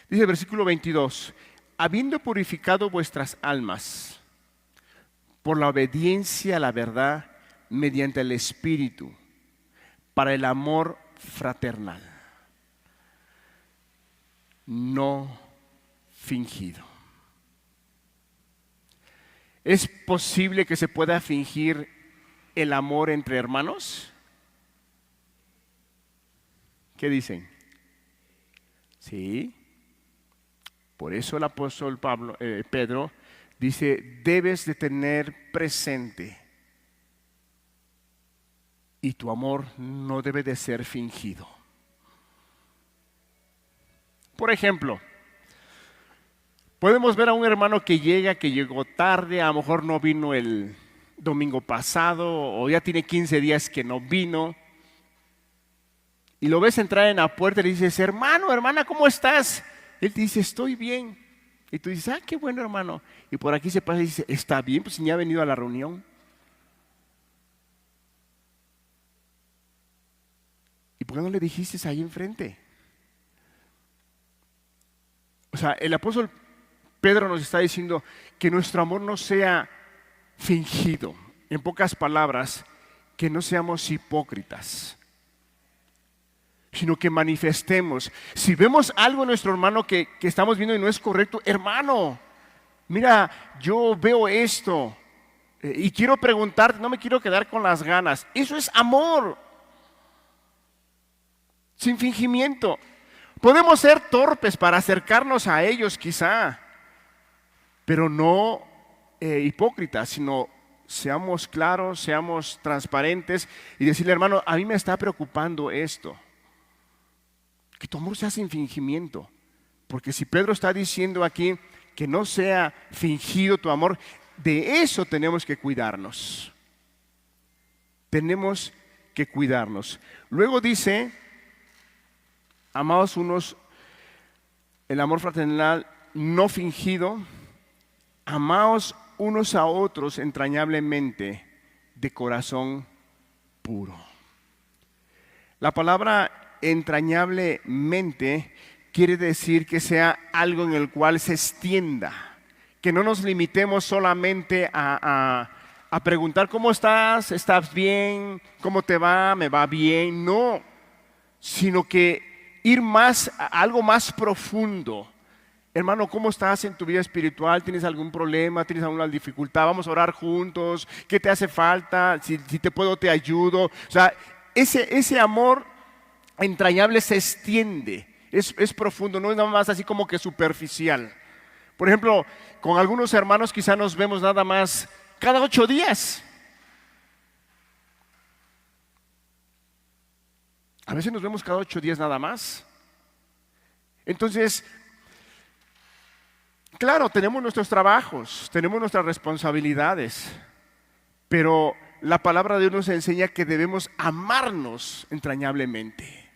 Dice el versículo 22, habiendo purificado vuestras almas por la obediencia a la verdad mediante el Espíritu, para el amor fraternal, no fingido. ¿Es posible que se pueda fingir el amor entre hermanos? ¿Qué dicen? Sí. Por eso el apóstol Pedro dice, debes de tener presente y tu amor no debe de ser fingido. Por ejemplo, podemos ver a un hermano que llegó tarde, a lo mejor no vino el domingo pasado o ya tiene 15 días que no vino. Y lo ves entrar en la puerta y le dices, hermano, hermana, ¿cómo estás? Él te dice, estoy bien. Y tú dices, qué bueno, hermano. Y por aquí se pasa y dice, está bien, pues ni ha venido a la reunión. ¿Y por qué no le dijiste ahí enfrente? O sea, el apóstol Pedro nos está diciendo que nuestro amor no sea fingido. En pocas palabras, que no seamos hipócritas, sino que manifestemos. Si vemos algo en nuestro hermano que estamos viendo y no es correcto, hermano, mira, yo veo esto y quiero preguntarte, no me quiero quedar con las ganas. Eso es amor, sin fingimiento. Podemos ser torpes para acercarnos a ellos quizá, pero no hipócritas, sino seamos claros, seamos transparentes y decirle, hermano, a mí me está preocupando esto. Que tu amor sea sin fingimiento, porque si Pedro está diciendo aquí que no sea fingido tu amor, de eso tenemos que cuidarnos. Tenemos que cuidarnos. Luego dice, amados unos, el amor fraternal no fingido, amaos unos a otros entrañablemente de corazón puro. La palabra entrañablemente quiere decir que sea algo en el cual se extienda, que no nos limitemos solamente a preguntar ¿cómo estás? ¿Estás bien? ¿Cómo te va? ¿Me va bien? No, sino que ir más a algo más profundo. Hermano, ¿cómo estás en tu vida espiritual? ¿Tienes algún problema? ¿Tienes alguna dificultad? Vamos a orar juntos. ¿Qué te hace falta? Si te puedo, te ayudo. O sea, ese amor entrañable se extiende, es profundo, no es nada más así como que superficial. Por ejemplo, con algunos hermanos quizá nos vemos nada más cada 8 días. A veces nos vemos cada 8 días nada más. Entonces, claro, tenemos nuestros trabajos, tenemos nuestras responsabilidades, pero la palabra de Dios nos enseña que debemos amarnos entrañablemente,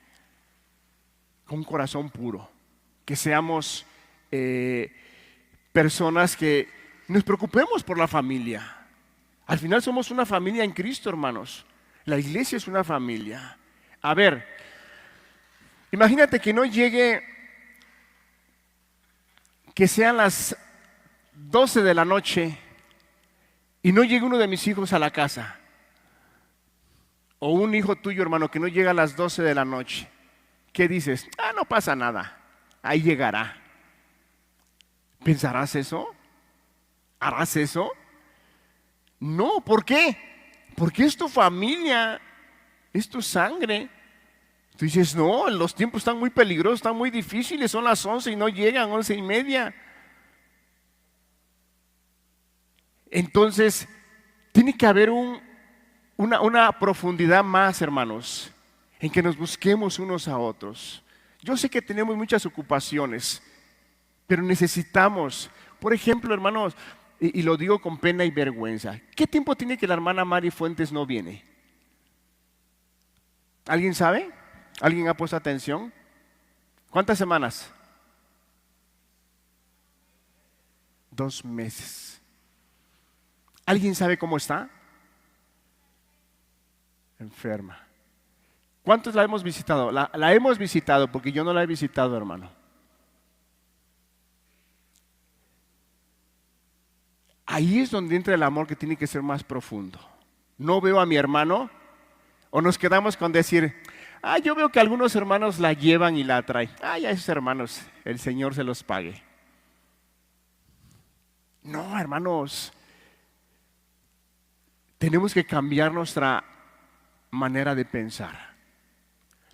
con un corazón puro, que seamos personas que nos preocupemos por la familia. Al final somos una familia en Cristo, hermanos. La iglesia es una familia. A ver, imagínate que no llegue, que sean las 12 de la noche y no llegue uno de mis hijos a la casa. O un hijo tuyo, hermano, que no llega a las 12 de la noche. ¿Qué dices? No pasa nada, ahí llegará. ¿Pensarás eso? ¿Harás eso? No, ¿por qué? Porque es tu familia, es tu sangre. Tú dices, no, los tiempos están muy peligrosos, están muy difíciles, son las 11 y no llegan, 11:30. Entonces, tiene que haber una profundidad más, hermanos, en que nos busquemos unos a otros. Yo sé que tenemos muchas ocupaciones, pero necesitamos, por ejemplo, hermanos, y lo digo con pena y vergüenza, ¿qué tiempo tiene que la hermana Mari Fuentes no viene? ¿Alguien sabe? ¿Alguien ha puesto atención? ¿Cuántas semanas? 2 meses. ¿Alguien sabe cómo está? Enferma. ¿Cuántos la hemos visitado? La hemos visitado porque yo no la he visitado, hermano. Ahí es donde entra el amor que tiene que ser más profundo. No veo a mi hermano, o nos quedamos con decir, yo veo que algunos hermanos la llevan y la traen. Ya esos hermanos, el Señor se los pague. No, hermanos, tenemos que cambiar nuestra manera de pensar.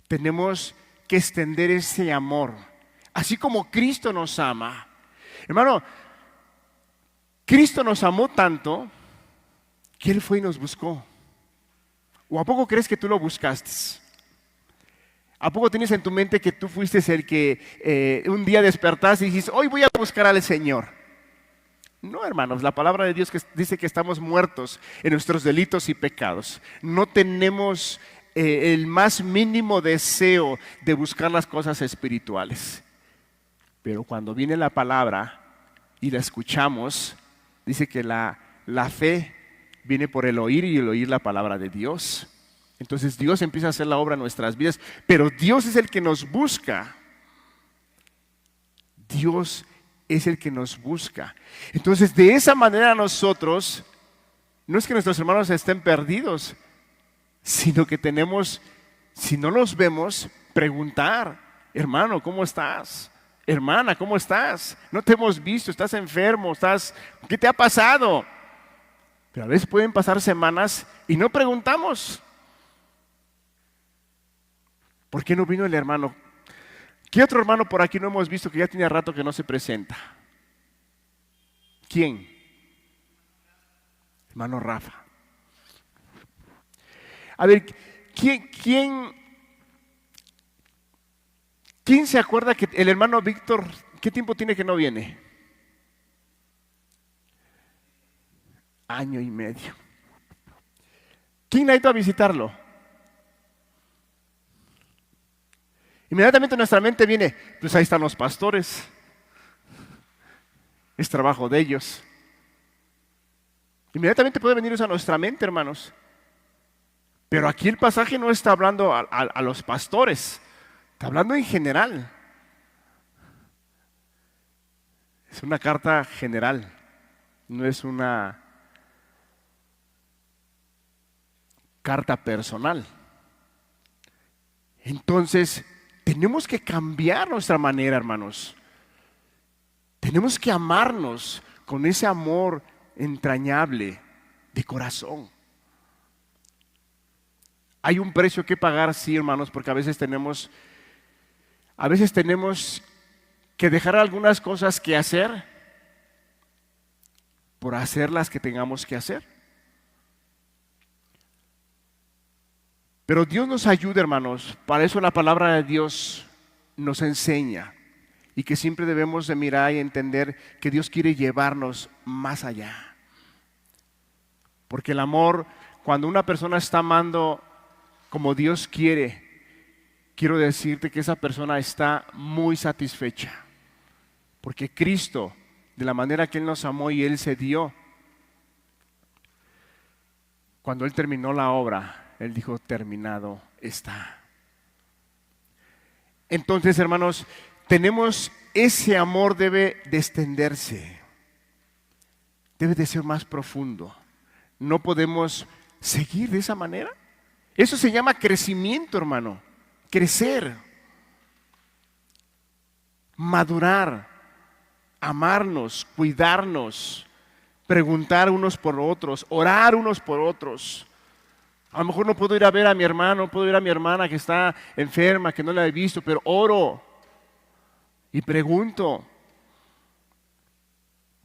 Tenemos que extender ese amor, así como Cristo nos ama. Hermano, Cristo nos amó tanto que Él fue y nos buscó. ¿O a poco crees que tú lo buscaste? ¿A poco tienes en tu mente que tú fuiste el que un día despertaste y dijiste, hoy voy a buscar al Señor? No, hermanos, la palabra de Dios dice que estamos muertos en nuestros delitos y pecados. No tenemos el más mínimo deseo de buscar las cosas espirituales. Pero cuando viene la palabra y la escuchamos, dice que la fe viene por el oír y el oír la palabra de Dios. Entonces Dios empieza a hacer la obra en nuestras vidas, pero Dios es el que nos busca. Dios es el que nos busca. Entonces de esa manera nosotros, no es que nuestros hermanos estén perdidos, sino que tenemos, si no los vemos, preguntar, hermano, ¿cómo estás? Hermana, ¿cómo estás? No te hemos visto, estás enfermo, ¿qué te ha pasado? Pero a veces pueden pasar semanas y no preguntamos. ¿Por qué no vino el hermano? ¿Qué otro hermano por aquí no hemos visto que ya tiene rato que no se presenta? ¿Quién? Hermano Rafa. A ver, ¿quién se acuerda que el hermano Víctor, qué tiempo tiene que no viene? 1 año y medio. ¿Quién ha ido a visitarlo? Inmediatamente nuestra mente viene, pues ahí están los pastores. Es trabajo de ellos. Inmediatamente puede venir eso a nuestra mente, hermanos. Pero aquí el pasaje no está hablando a los pastores, está hablando en general. Es una carta general, no es una carta personal. Entonces, tenemos que cambiar nuestra manera, hermanos. Tenemos que amarnos con ese amor entrañable de corazón. Hay un precio que pagar, sí, hermanos, porque a veces tenemos que dejar algunas cosas que hacer por hacer las que tengamos que hacer. Pero Dios nos ayuda, hermanos. Para eso la palabra de Dios nos enseña. Y que siempre debemos de mirar y entender que Dios quiere llevarnos más allá. Porque el amor, cuando una persona está amando como Dios quiere, quiero decirte que esa persona está muy satisfecha. Porque Cristo, de la manera que Él nos amó y Él se dio, cuando Él terminó la obra, Él dijo, terminado está. Entonces, hermanos, ese amor debe de extenderse, debe de ser más profundo. No podemos seguir de esa manera. Eso se llama crecimiento, hermano. Crecer, madurar, amarnos, cuidarnos, preguntar unos por otros, orar unos por otros. A lo mejor no puedo ir a ver a mi hermano, no puedo ir a mi hermana que está enferma, que no la he visto, pero oro y pregunto.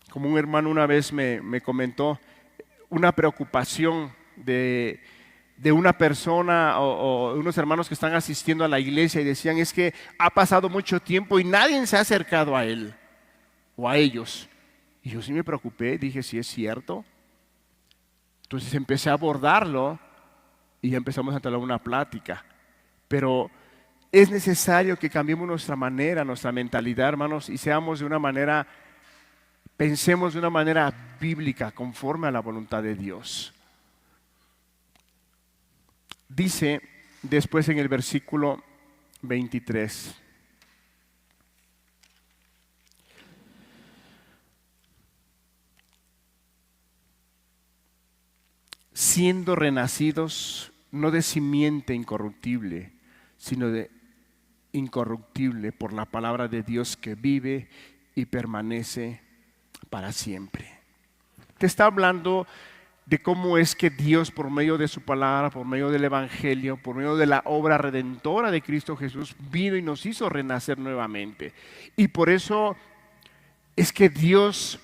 Como un hermano una vez me comentó una preocupación de una persona o unos hermanos que están asistiendo a la iglesia y decían, es que ha pasado mucho tiempo y nadie se ha acercado a él o a ellos. Y yo sí me preocupé, dije, sí es cierto. Entonces empecé a abordarlo y ya empezamos a tener una plática. Pero es necesario que cambiemos nuestra manera, nuestra mentalidad, hermanos, y pensemos de una manera bíblica, conforme a la voluntad de Dios. Dice después en el versículo 23. Siendo renacidos no de simiente incorruptible, sino de incorruptible por la palabra de Dios que vive y permanece para siempre. Te está hablando de cómo es que Dios, por medio de su palabra, por medio del evangelio, por medio de la obra redentora de Cristo Jesús, vino y nos hizo renacer nuevamente. Y por eso es que Dios,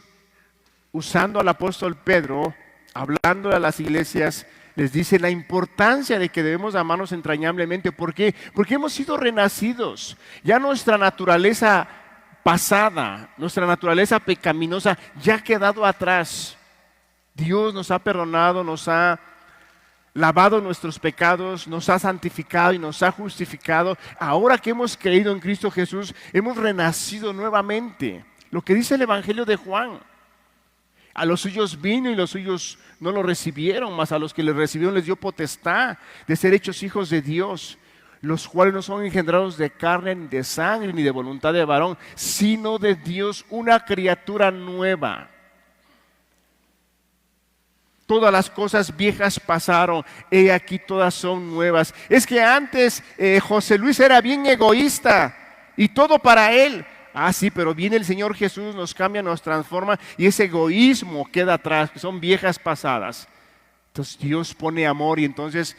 usando al apóstol Pedro, hablando a las iglesias, les dice la importancia de que debemos amarnos entrañablemente. ¿Por qué? Porque hemos sido renacidos. Ya nuestra naturaleza pasada, nuestra naturaleza pecaminosa ya ha quedado atrás. Dios nos ha perdonado, nos ha lavado nuestros pecados, nos ha santificado y nos ha justificado. Ahora que hemos creído en Cristo Jesús, hemos renacido nuevamente. Lo que dice el Evangelio de Juan. A los suyos vino y los suyos no lo recibieron, mas a los que le recibieron les dio potestad de ser hechos hijos de Dios, los cuales no son engendrados de carne, ni de sangre, ni de voluntad de varón, sino de Dios, una criatura nueva. Todas las cosas viejas pasaron, he aquí todas son nuevas. Es que antes José Luis era bien egoísta y todo para él. Ah, sí, pero viene el Señor Jesús, nos cambia, nos transforma y ese egoísmo queda atrás, que son viejas pasadas. Entonces Dios pone amor y entonces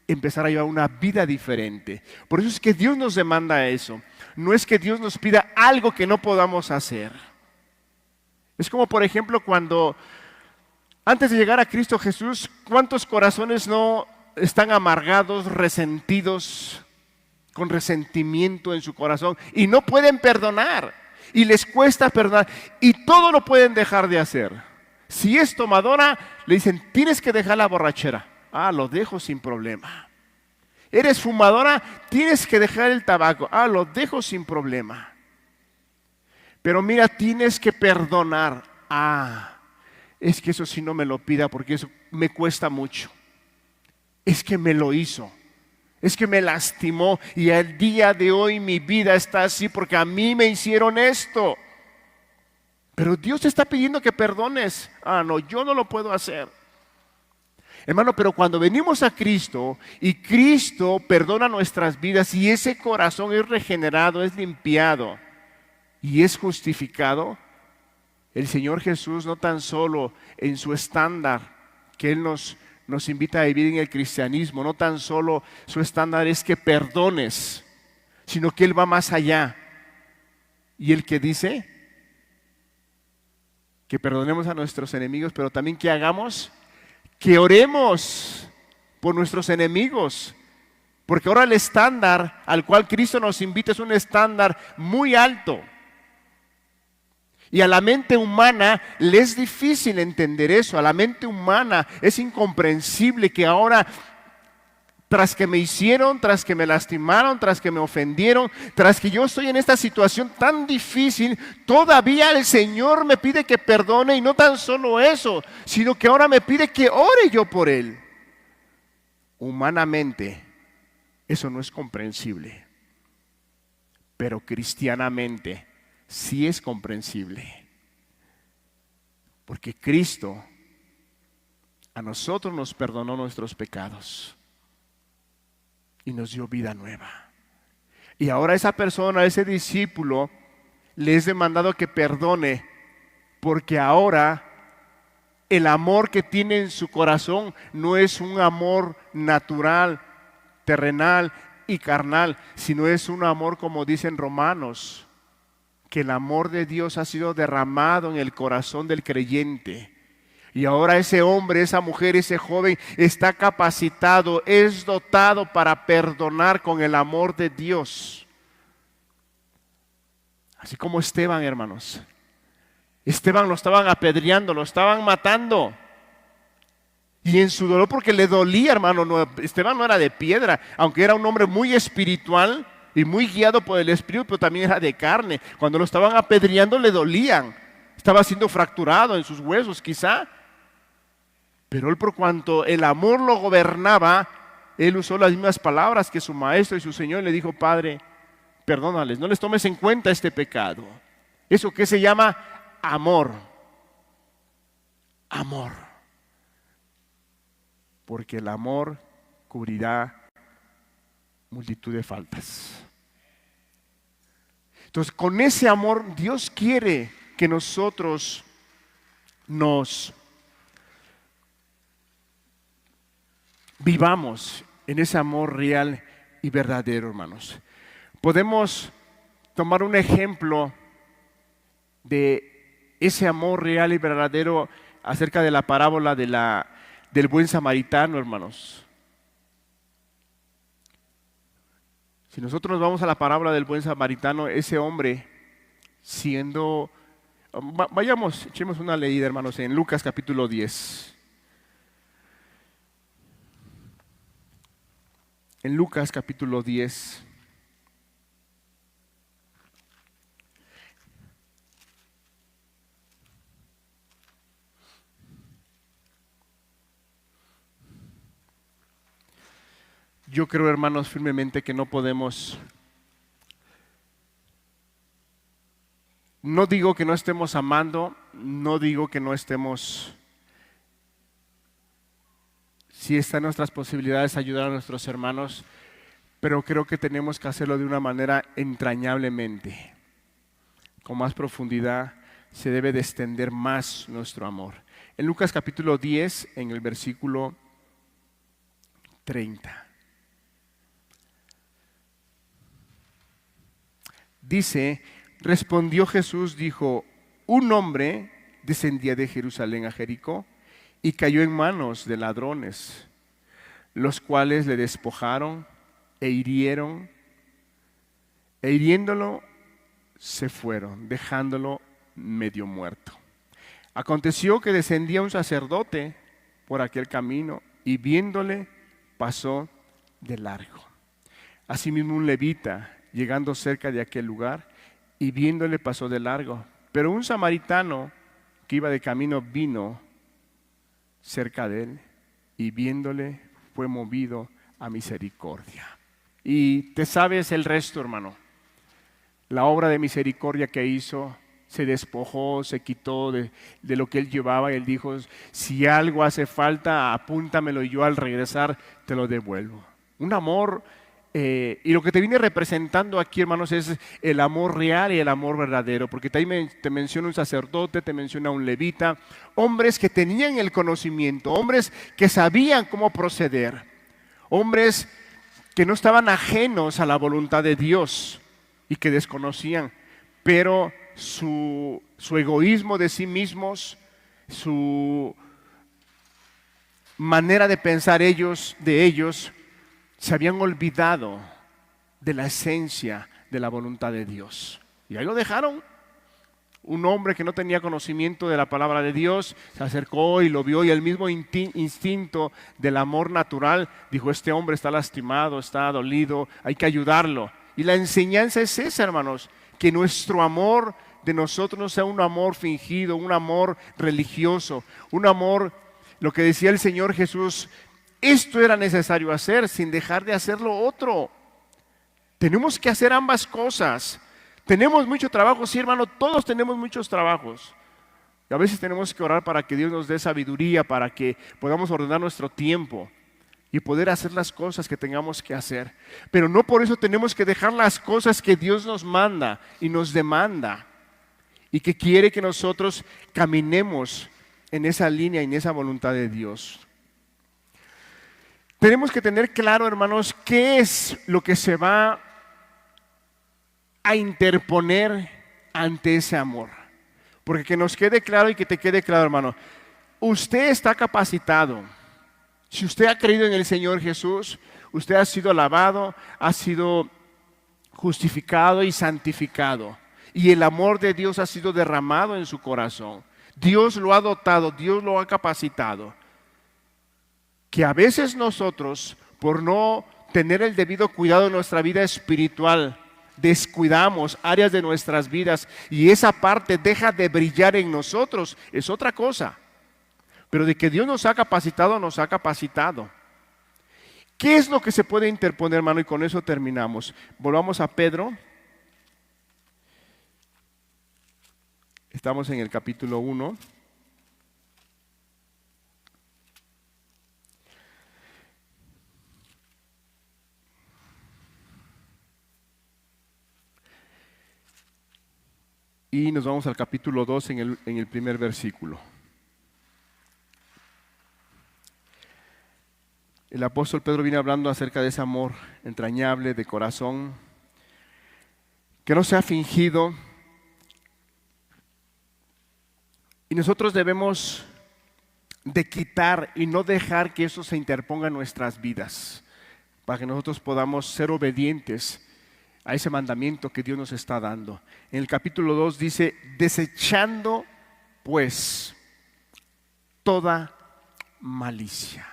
empezar a llevar una vida diferente. Por eso es que Dios nos demanda eso. No es que Dios nos pida algo que no podamos hacer. Es como por ejemplo cuando antes de llegar a Cristo Jesús, ¿cuántos corazones no están amargados, resentidos, con resentimiento en su corazón y no pueden perdonar y les cuesta perdonar y todo lo pueden dejar de hacer? Si es tomadora, le dicen, tienes que dejar la borrachera. Ah, lo dejo sin problema. Eres fumadora, tienes que dejar el tabaco. Ah, lo dejo sin problema. Pero mira, tienes que perdonar. Ah, es que eso sí no me lo pida porque eso me cuesta mucho. Es que me lo hizo. Es que me lastimó y al día de hoy mi vida está así porque a mí me hicieron esto. Pero Dios te está pidiendo que perdones. Ah, no, yo no lo puedo hacer. Hermano, pero cuando venimos a Cristo y Cristo perdona nuestras vidas y ese corazón es regenerado, es limpiado y es justificado, el Señor Jesús no tan solo en su estándar que Él nos invita a vivir en el cristianismo, no tan solo su estándar es que perdones, sino que Él va más allá. Y el que dice que perdonemos a nuestros enemigos, pero también que hagamos, que oremos por nuestros enemigos. Porque ahora el estándar al cual Cristo nos invita es un estándar muy alto. Y a la mente humana le es difícil entender eso. A la mente humana es incomprensible que ahora, tras que me hicieron, tras que me lastimaron, tras que me ofendieron, tras que yo estoy en esta situación tan difícil, todavía el Señor me pide que perdone, y no tan solo eso, sino que ahora me pide que ore yo por él. Humanamente, eso no es comprensible, pero cristianamente sí es comprensible, porque Cristo a nosotros nos perdonó nuestros pecados y nos dio vida nueva. Y ahora esa persona, ese discípulo, le es demandado que perdone, porque ahora el amor que tiene en su corazón no es un amor natural, terrenal y carnal, sino es un amor, como dicen Romanos, que el amor de Dios ha sido derramado en el corazón del creyente. Y ahora ese hombre, esa mujer, ese joven está capacitado, es dotado para perdonar con el amor de Dios. Así como Esteban, hermanos. Esteban lo estaban apedreando, lo estaban matando. Y en su dolor, porque le dolía, hermano. Esteban no era de piedra, aunque era un hombre muy espiritual y muy guiado por el Espíritu, pero también era de carne. Cuando lo estaban apedreando le dolían. Estaba siendo fracturado en sus huesos quizá. Pero él, por cuanto el amor lo gobernaba, él usó las mismas palabras que su maestro y su Señor. Le dijo: Padre, perdónales, no les tomes en cuenta este pecado. Eso que se llama amor. Amor. Porque el amor cubrirá multitud de faltas. Entonces, con ese amor, Dios quiere que nosotros nos vivamos en ese amor real y verdadero, hermanos. Podemos tomar un ejemplo de ese amor real y verdadero acerca de la parábola del buen samaritano, hermanos. Si nosotros nos vamos a la parábola del buen samaritano, ese hombre vayamos, echemos una leída, hermanos, en Lucas capítulo 10. En Lucas capítulo 10. Yo creo, hermanos, firmemente que no podemos, no digo que no estemos amando, no digo que no estemos, si está en nuestras posibilidades ayudar a nuestros hermanos, pero creo que tenemos que hacerlo de una manera entrañablemente, con más profundidad. Se debe de extender más nuestro amor. En Lucas capítulo 10, en el versículo 30. Dice: respondió Jesús, dijo: un hombre descendía de Jerusalén a Jericó y cayó en manos de ladrones, los cuales le despojaron e hirieron, e hiriéndolo se fueron, dejándolo medio muerto. Aconteció que descendía un sacerdote por aquel camino y viéndole pasó de largo. Asimismo un levita, llegando cerca de aquel lugar y viéndole pasó de largo. Pero un samaritano que iba de camino vino cerca de él y viéndole fue movido a misericordia. Y te sabes el resto, hermano. La obra de misericordia que hizo, se despojó, se quitó de lo que él llevaba. Él dijo: si algo hace falta, apúntamelo y yo al regresar te lo devuelvo. Un amor. Y lo que te viene representando aquí, hermanos, es el amor real y el amor verdadero, porque te menciona un sacerdote, te menciona un levita, hombres que tenían el conocimiento, hombres que sabían cómo proceder, hombres que no estaban ajenos a la voluntad de Dios y que desconocían, pero su egoísmo de sí mismos, su manera de pensar de ellos, se habían olvidado de la esencia de la voluntad de Dios. Y ahí lo dejaron. Un hombre que no tenía conocimiento de la palabra de Dios se acercó y lo vio, y el mismo instinto del amor natural dijo: este hombre está lastimado, está dolido, hay que ayudarlo. Y la enseñanza es esa, hermanos, que nuestro amor de nosotros no sea un amor fingido, un amor religioso, un amor, lo que decía el Señor Jesús, esto era necesario hacer sin dejar de hacer lo otro. Tenemos que hacer ambas cosas. Tenemos mucho trabajo, sí, hermano, todos tenemos muchos trabajos. Y a veces tenemos que orar para que Dios nos dé sabiduría, para que podamos ordenar nuestro tiempo y poder hacer las cosas que tengamos que hacer. Pero no por eso tenemos que dejar las cosas que Dios nos manda y nos demanda, y que quiere que nosotros caminemos en esa línea y en esa voluntad de Dios. Tenemos que tener claro, hermanos, qué es lo que se va a interponer ante ese amor. Porque que nos quede claro y que te quede claro, hermano, usted está capacitado. Si usted ha creído en el Señor Jesús, usted ha sido lavado, ha sido justificado y santificado. Y el amor de Dios ha sido derramado en su corazón. Dios lo ha dotado, Dios lo ha capacitado. Que a veces nosotros, por no tener el debido cuidado en nuestra vida espiritual, descuidamos áreas de nuestras vidas y esa parte deja de brillar en nosotros, es otra cosa. Pero de que Dios nos ha capacitado, nos ha capacitado. ¿Qué es lo que se puede interponer, hermano? Y con eso terminamos. Volvamos a Pedro. Estamos en el capítulo 1. Y nos vamos al capítulo 2 en el primer versículo. El apóstol Pedro viene hablando acerca de ese amor entrañable, de corazón, que no sea fingido. Y nosotros debemos de quitar y no dejar que eso se interponga en nuestras vidas, para que nosotros podamos ser obedientes a ese mandamiento que Dios nos está dando. En el capítulo 2 dice: desechando pues toda malicia.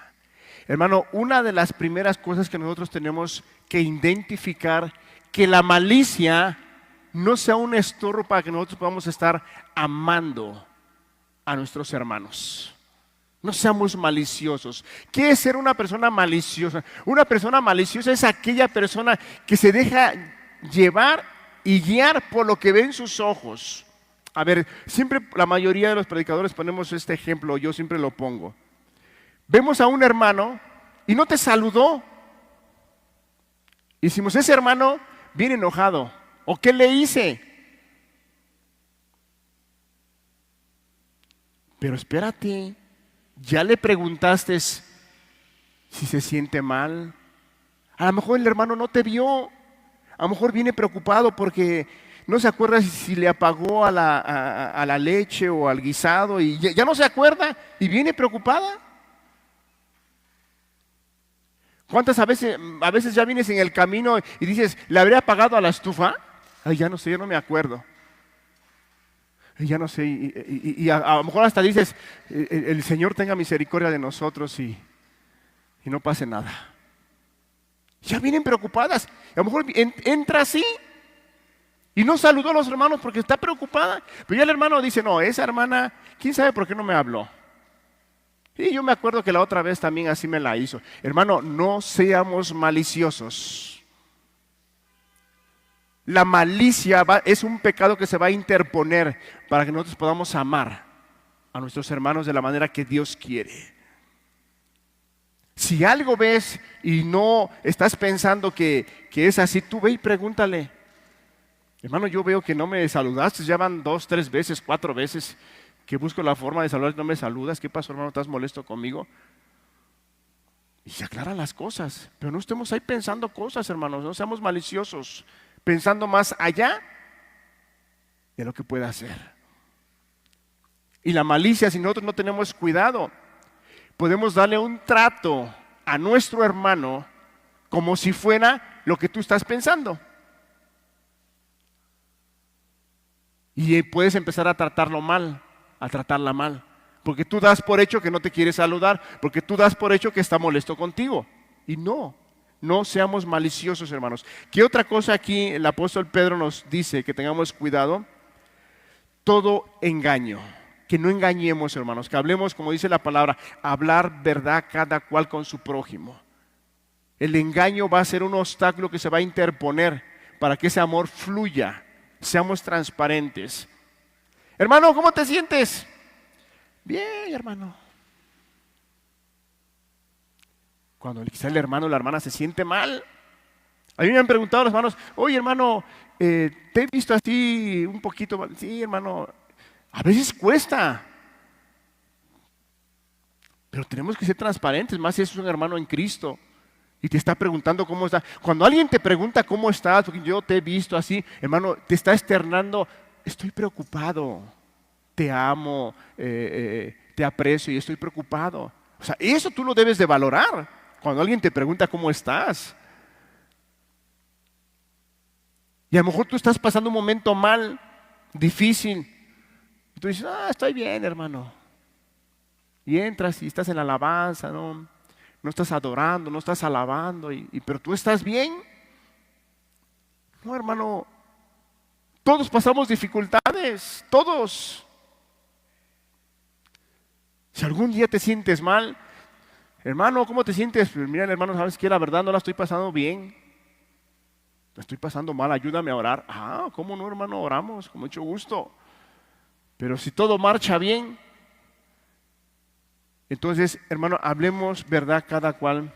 Hermano, una de las primeras cosas que nosotros tenemos que identificar, que la malicia no sea un estorbo para que nosotros podamos estar amando a nuestros hermanos. No seamos maliciosos. ¿Qué es ser una persona maliciosa? Una persona maliciosa es aquella persona que se deja llevar y guiar por lo que ven sus ojos. A ver, siempre la mayoría de los predicadores ponemos este ejemplo, yo siempre lo pongo. Vemos a un hermano y no te saludó. Y decimos: ese hermano viene enojado. ¿O qué le hice? Pero espérate, ¿ya le preguntaste si se siente mal? A lo mejor el hermano no te vio. A lo mejor viene preocupado porque no se acuerda si le apagó a la leche o al guisado y ya no se acuerda y viene preocupada. ¿Cuántas a veces ya vienes en el camino y dices: ¿le habré apagado a la estufa? Ay, ya no sé, ya no me acuerdo. Ya no sé, y a lo mejor hasta dices: el Señor tenga misericordia de nosotros y no pase nada. Ya vienen preocupadas. A lo mejor entra así y no saludó a los hermanos porque está preocupada. Pero ya el hermano dice: no, esa hermana, quién sabe por qué no me habló. Y yo me acuerdo que la otra vez también así me la hizo. Hermano, no seamos maliciosos. La malicia es un pecado que se va a interponer para que nosotros podamos amar a nuestros hermanos de la manera que Dios quiere. Si algo ves y no estás pensando que es así, tú ve y pregúntale: hermano, yo veo que no me saludaste, ya van 2, 3 veces, 4 veces que busco la forma de saludar y no me saludas. ¿Qué pasó, hermano? ¿Estás molesto conmigo? Y se aclaran las cosas, pero no estemos ahí pensando cosas, hermanos, no seamos maliciosos, pensando más allá de lo que puede hacer. Y la malicia, si nosotros no tenemos cuidado, podemos darle un trato a nuestro hermano como si fuera lo que tú estás pensando. Y puedes empezar a tratarlo mal, a tratarla mal. Porque tú das por hecho que no te quiere saludar, porque tú das por hecho que está molesto contigo. Y no seamos maliciosos, hermanos. ¿Qué otra cosa aquí el apóstol Pedro nos dice que tengamos cuidado? Todo engaño. Que no engañemos, hermanos, que hablemos, como dice la palabra, hablar verdad cada cual con su prójimo. El engaño va a ser un obstáculo que se va a interponer para que ese amor fluya. Seamos transparentes. Hermano, ¿cómo te sientes? Bien, hermano. Cuando quizá el hermano o la hermana se siente mal. A mí me han preguntado los hermanos, oye hermano, te he visto así un poquito mal. Sí, hermano, a veces cuesta. Pero tenemos que ser transparentes, más si es un hermano en Cristo y te está preguntando cómo está. Cuando alguien te pregunta cómo estás, porque yo te he visto así, hermano, te está externando, estoy preocupado, te amo, te aprecio y estoy preocupado. O sea, eso tú lo debes de valorar cuando alguien te pregunta cómo estás. Y a lo mejor tú estás pasando un momento mal, difícil. Y tú dices, estoy bien, hermano. Y entras y estás en la alabanza, ¿no? No estás adorando, no estás alabando, pero tú estás bien. No, hermano, todos pasamos dificultades, todos. Si algún día te sientes mal, hermano, ¿cómo te sientes? Pues mira, hermano, ¿sabes qué? La verdad no la estoy pasando bien. La estoy pasando mal, ayúdame a orar. ¿Cómo no, hermano? Oramos, con mucho gusto. Pero si todo marcha bien, entonces, hermano, hablemos verdad cada cual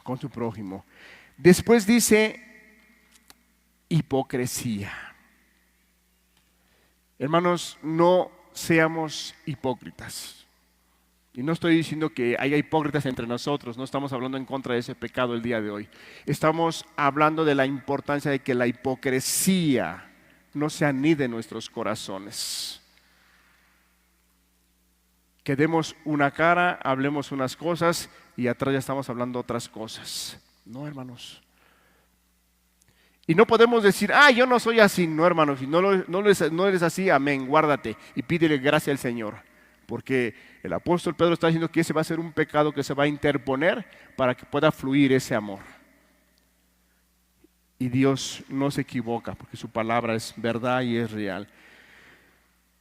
con su prójimo. Después dice hipocresía. Hermanos, no seamos hipócritas. Y no estoy diciendo que haya hipócritas entre nosotros, no estamos hablando en contra de ese pecado el día de hoy. Estamos hablando de la importancia de que la hipocresía no se anide en nuestros corazones. Que demos una cara, hablemos unas cosas y atrás ya estamos hablando otras cosas. No, hermanos. Y no podemos decir, yo no soy así. No, hermanos, si no eres así, amén, guárdate y pídele gracia al Señor. Porque el apóstol Pedro está diciendo que ese va a ser un pecado que se va a interponer para que pueda fluir ese amor. Y Dios no se equivoca porque su palabra es verdad y es real.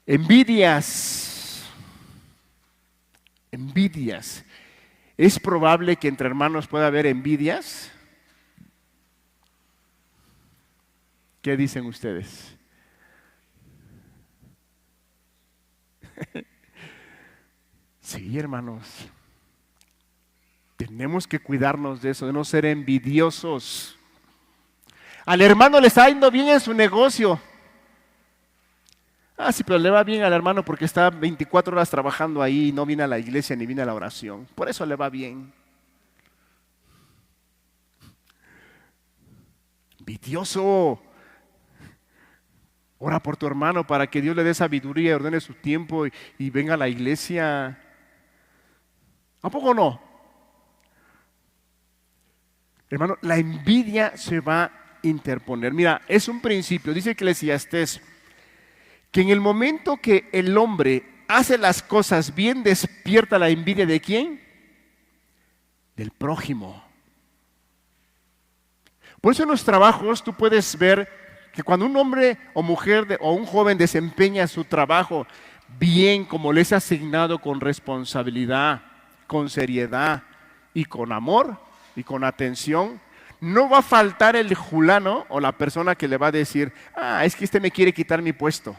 Envidias. ¿Es probable que entre hermanos pueda haber envidias? ¿Qué dicen ustedes? Sí, hermanos. Tenemos que cuidarnos de eso, de no ser envidiosos. Al hermano le está yendo bien en su negocio. Sí, pero le va bien al hermano porque está 24 horas trabajando ahí y no viene a la iglesia ni viene a la oración. Por eso le va bien. Envidioso. Ora por tu hermano para que Dios le dé sabiduría y ordene su tiempo y venga a la iglesia. ¿A poco no? Hermano, la envidia se va a interponer. Mira, es un principio, dice Eclesiastés, que en el momento que el hombre hace las cosas bien, despierta la envidia ¿de quién? Del prójimo. Por eso en los trabajos tú puedes ver que cuando un hombre o mujer o un joven desempeña su trabajo bien, como les ha asignado, con responsabilidad, con seriedad y con amor y con atención, no va a faltar el fulano o la persona que le va a decir, es que este me quiere quitar mi puesto.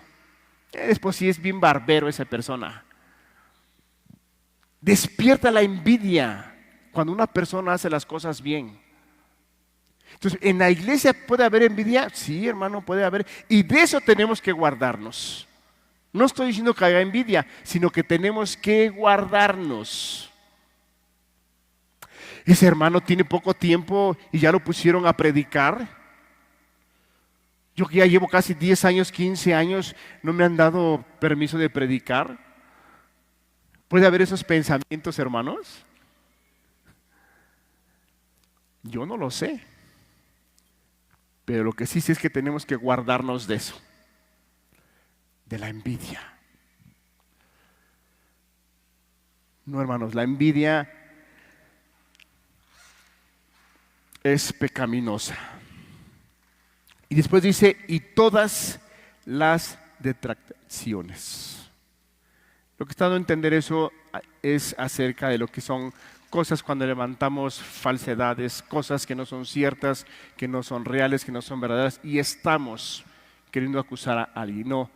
Después sí es bien barbero esa persona. Despierta la envidia cuando una persona hace las cosas bien. Entonces, ¿en la iglesia puede haber envidia? Sí, hermano, puede haber. Y de eso tenemos que guardarnos. No estoy diciendo que haya envidia, sino que tenemos que guardarnos. Ese hermano tiene poco tiempo y ya lo pusieron a predicar. Yo que ya llevo casi 10 años, 15 años, no me han dado permiso de predicar. ¿Puede haber esos pensamientos, hermanos? Yo no lo sé. Pero lo que sí sé es que tenemos que guardarnos de eso, de la envidia. No, hermanos, la envidia es pecaminosa. Y después dice, y todas las detracciones. Lo que está dando a entender eso es acerca de lo que son cosas cuando levantamos falsedades, cosas que no son ciertas, que no son reales, que no son verdaderas, y estamos queriendo acusar a alguien. No,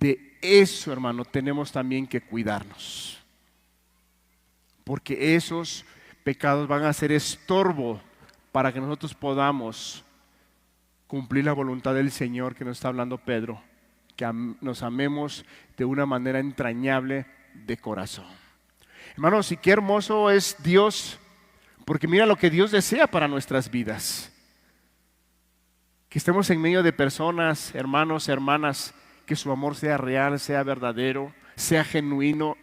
de eso, hermano, tenemos también que cuidarnos. Porque esos pecados van a ser estorbo para que nosotros podamos cumplir la voluntad del Señor que nos está hablando Pedro, que nos amemos de una manera entrañable de corazón. Hermanos, y qué hermoso es Dios, porque mira lo que Dios desea para nuestras vidas. Que estemos en medio de personas, hermanos, hermanas, que su amor sea real, sea verdadero, sea genuino.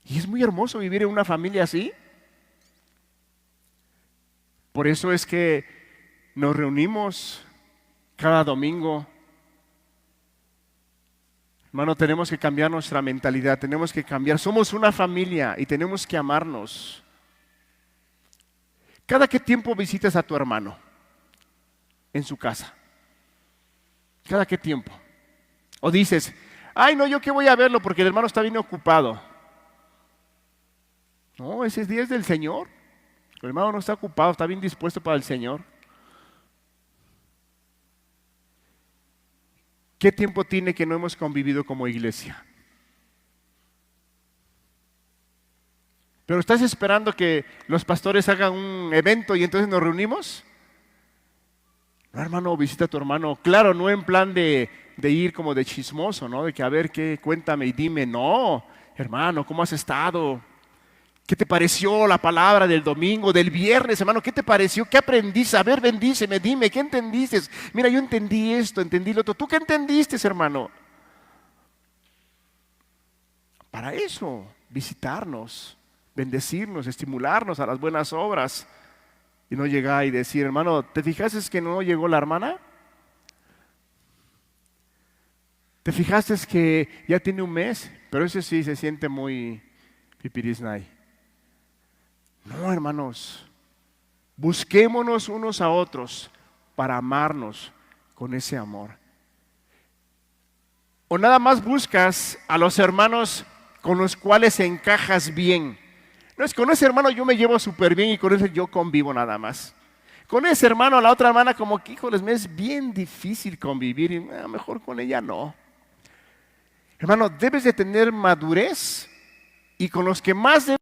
Y es muy hermoso vivir en una familia así. Por eso es que nos reunimos cada domingo. Hermano, tenemos que cambiar nuestra mentalidad, tenemos que cambiar. Somos una familia y tenemos que amarnos. ¿Cada qué tiempo visitas a tu hermano en su casa? ¿Cada qué tiempo? O dices, ay no, yo qué voy a verlo porque el hermano está bien ocupado. No, ese día es del Señor. El hermano no está ocupado, está bien dispuesto para el Señor. ¿Qué tiempo tiene que no hemos convivido como iglesia? ¿Pero estás esperando que los pastores hagan un evento y entonces nos reunimos? No, hermano, visita a tu hermano. Claro, no en plan de ir como de chismoso, ¿no? De que a ver qué, cuéntame y dime. No, hermano, ¿cómo has estado? ¿Qué te pareció la palabra del domingo, del viernes, hermano? ¿Qué te pareció? ¿Qué aprendiste? A ver, bendíceme, dime, ¿qué entendiste? Mira, yo entendí esto, entendí lo otro. ¿Tú qué entendiste, hermano? Para eso, visitarnos, bendecirnos, estimularnos a las buenas obras. Y no llegar y decir, hermano, ¿te fijaste que no llegó la hermana? ¿Te fijaste que ya tiene un mes? Pero ese sí se siente muy pipirisnay. No, hermanos, busquémonos unos a otros para amarnos con ese amor. O nada más buscas a los hermanos con los cuales encajas bien. No es con ese hermano yo me llevo súper bien y con ese yo convivo nada más. Con ese hermano, la otra hermana como que, híjoles, me es bien difícil convivir y mejor con ella no. Hermano, debes de tener madurez y con los que más debes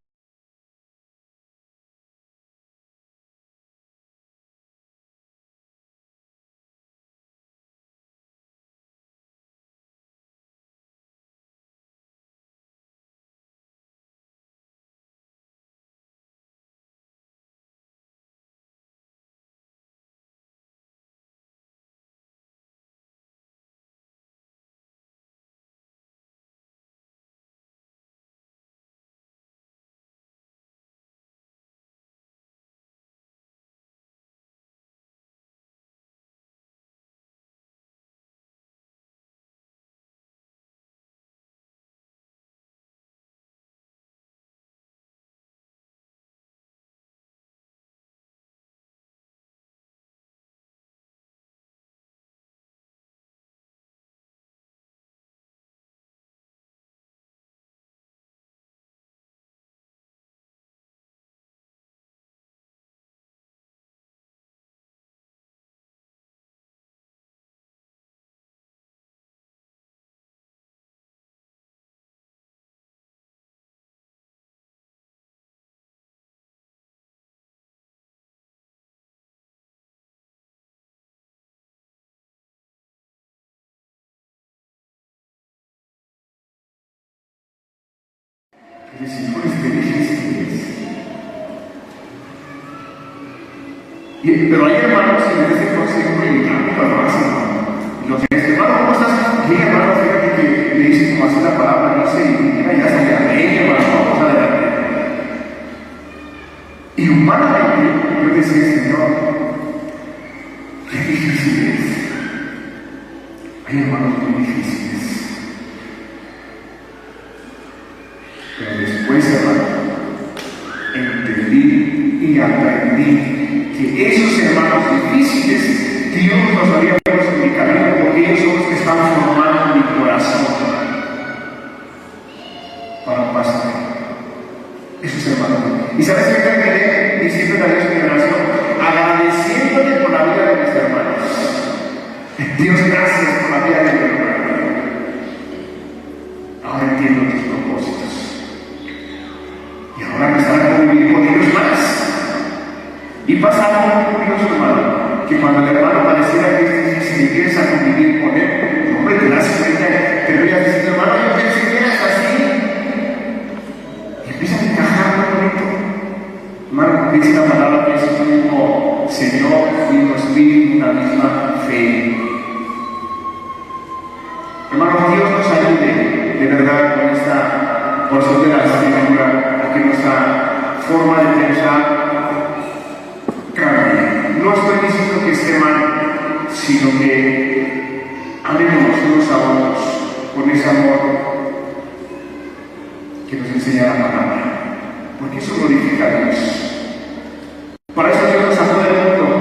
pero hay hermanos que les dicen consejo predicando al máximo. Lo que es, hermano, ¿cómo estás? Bien, hermano, fíjate que le dice como así la palabra, no sé, y mira, ya sale a leer, Y humanamente yo decía, Señor, qué difícil es. Hay hermanos muy difíciles. Pero después, hermano, entendí y aprendí que esos hermanos difíciles, Dios los había puesto en mi camino porque ellos son los que están formando mi corazón para pasar. Esos hermanos. ¿Y sabes qué terminé diciendo a Dios en mi oración? Agradeciéndole por la vida de mis hermanos. Dios, gracias por la vida de mi hermano. Ahora entiendo tus propósitos. Y ahora me están a convivir con ellos más. Y pasa algo muy curioso, hermano, que cuando el hermano pareciera que es difícil y empieza a convivir con él, hombre, te das cuenta, te voy a decir, hermano, yo pensé que eras así. Y empieza a encajar muy bonito. Hermano, porque dice la palabra que es un mismo Señor y nos vive una misma fe. Hermano, Dios nos ayude de verdad con esta porción de la Escritura, a que nuestra forma de pensar cambie. No estoy diciendo que esté mal, sino que amemos unos a otros con ese amor que nos enseña la palabra, porque eso glorifica a Dios. Para eso Dios nos sacó del mundo.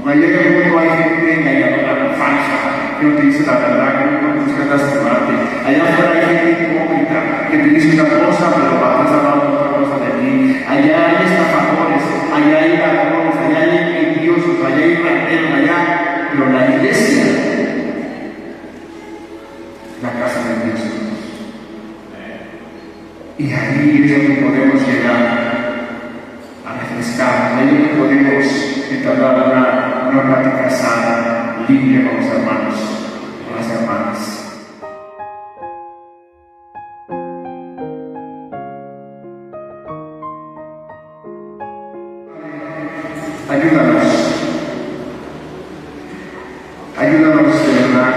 Allá en el mundo hay gente engañadora, falsa, que no te dice la verdad, que no busca lastimarte. Allá afuera hay gente hipócrita, que te dice una cosa, pero va a estar hablando otra cosa de ti. Allá hay estafadores, allá hay ladrones, allá hay envidiosos, allá hay rateros, allá. Pero la iglesia, la casa de Dios. Y ahí es donde podemos llegar a refrescar, ahí es donde podemos entablar una plática sana, limpia con los hermanos, con las hermanas. Ayúdanos de verdad,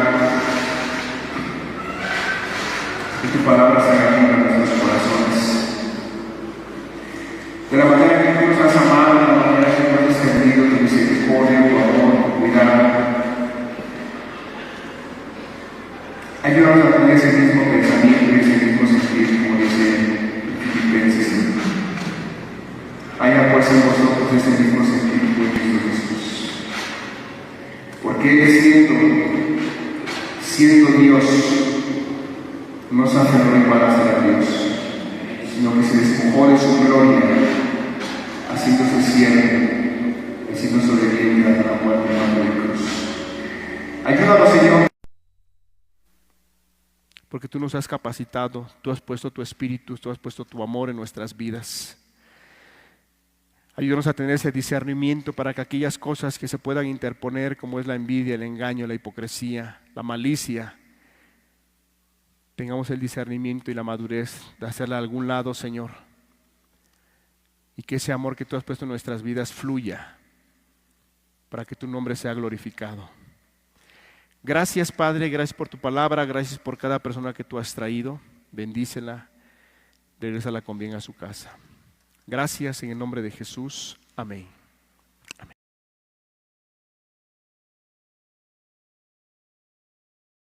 que tu palabra se haga viva en nuestros corazones. De la manera que tú nos has amado, de la manera que tú has extendido tu misericordia, tu amor, tu cuidado. Ayúdanos a tener ese mismo pensamiento y ese mismo sentir, como dice Filipenses. Haya pues en vosotros ese mismo sentir en Cristo Jesús. Porque Él siendo Dios, no se aferró igual a ser a Dios, sino que se despojó de su gloria, haciéndose siervo, haciéndose obediente hasta la muerte de la cruz. Ayúdanos, Señor. Porque tú nos has capacitado, tú has puesto tu espíritu, tú has puesto tu amor en nuestras vidas. Ayúdanos a tener ese discernimiento para que aquellas cosas que se puedan interponer, como es la envidia, el engaño, la hipocresía, la malicia, tengamos el discernimiento y la madurez de hacerla a algún lado, Señor. Y que ese amor que tú has puesto en nuestras vidas fluya para que tu nombre sea glorificado. Gracias, Padre, gracias por tu palabra, gracias por cada persona que tú has traído. Bendícela, regrésala con bien a su casa. Gracias en el nombre de Jesús. Amén.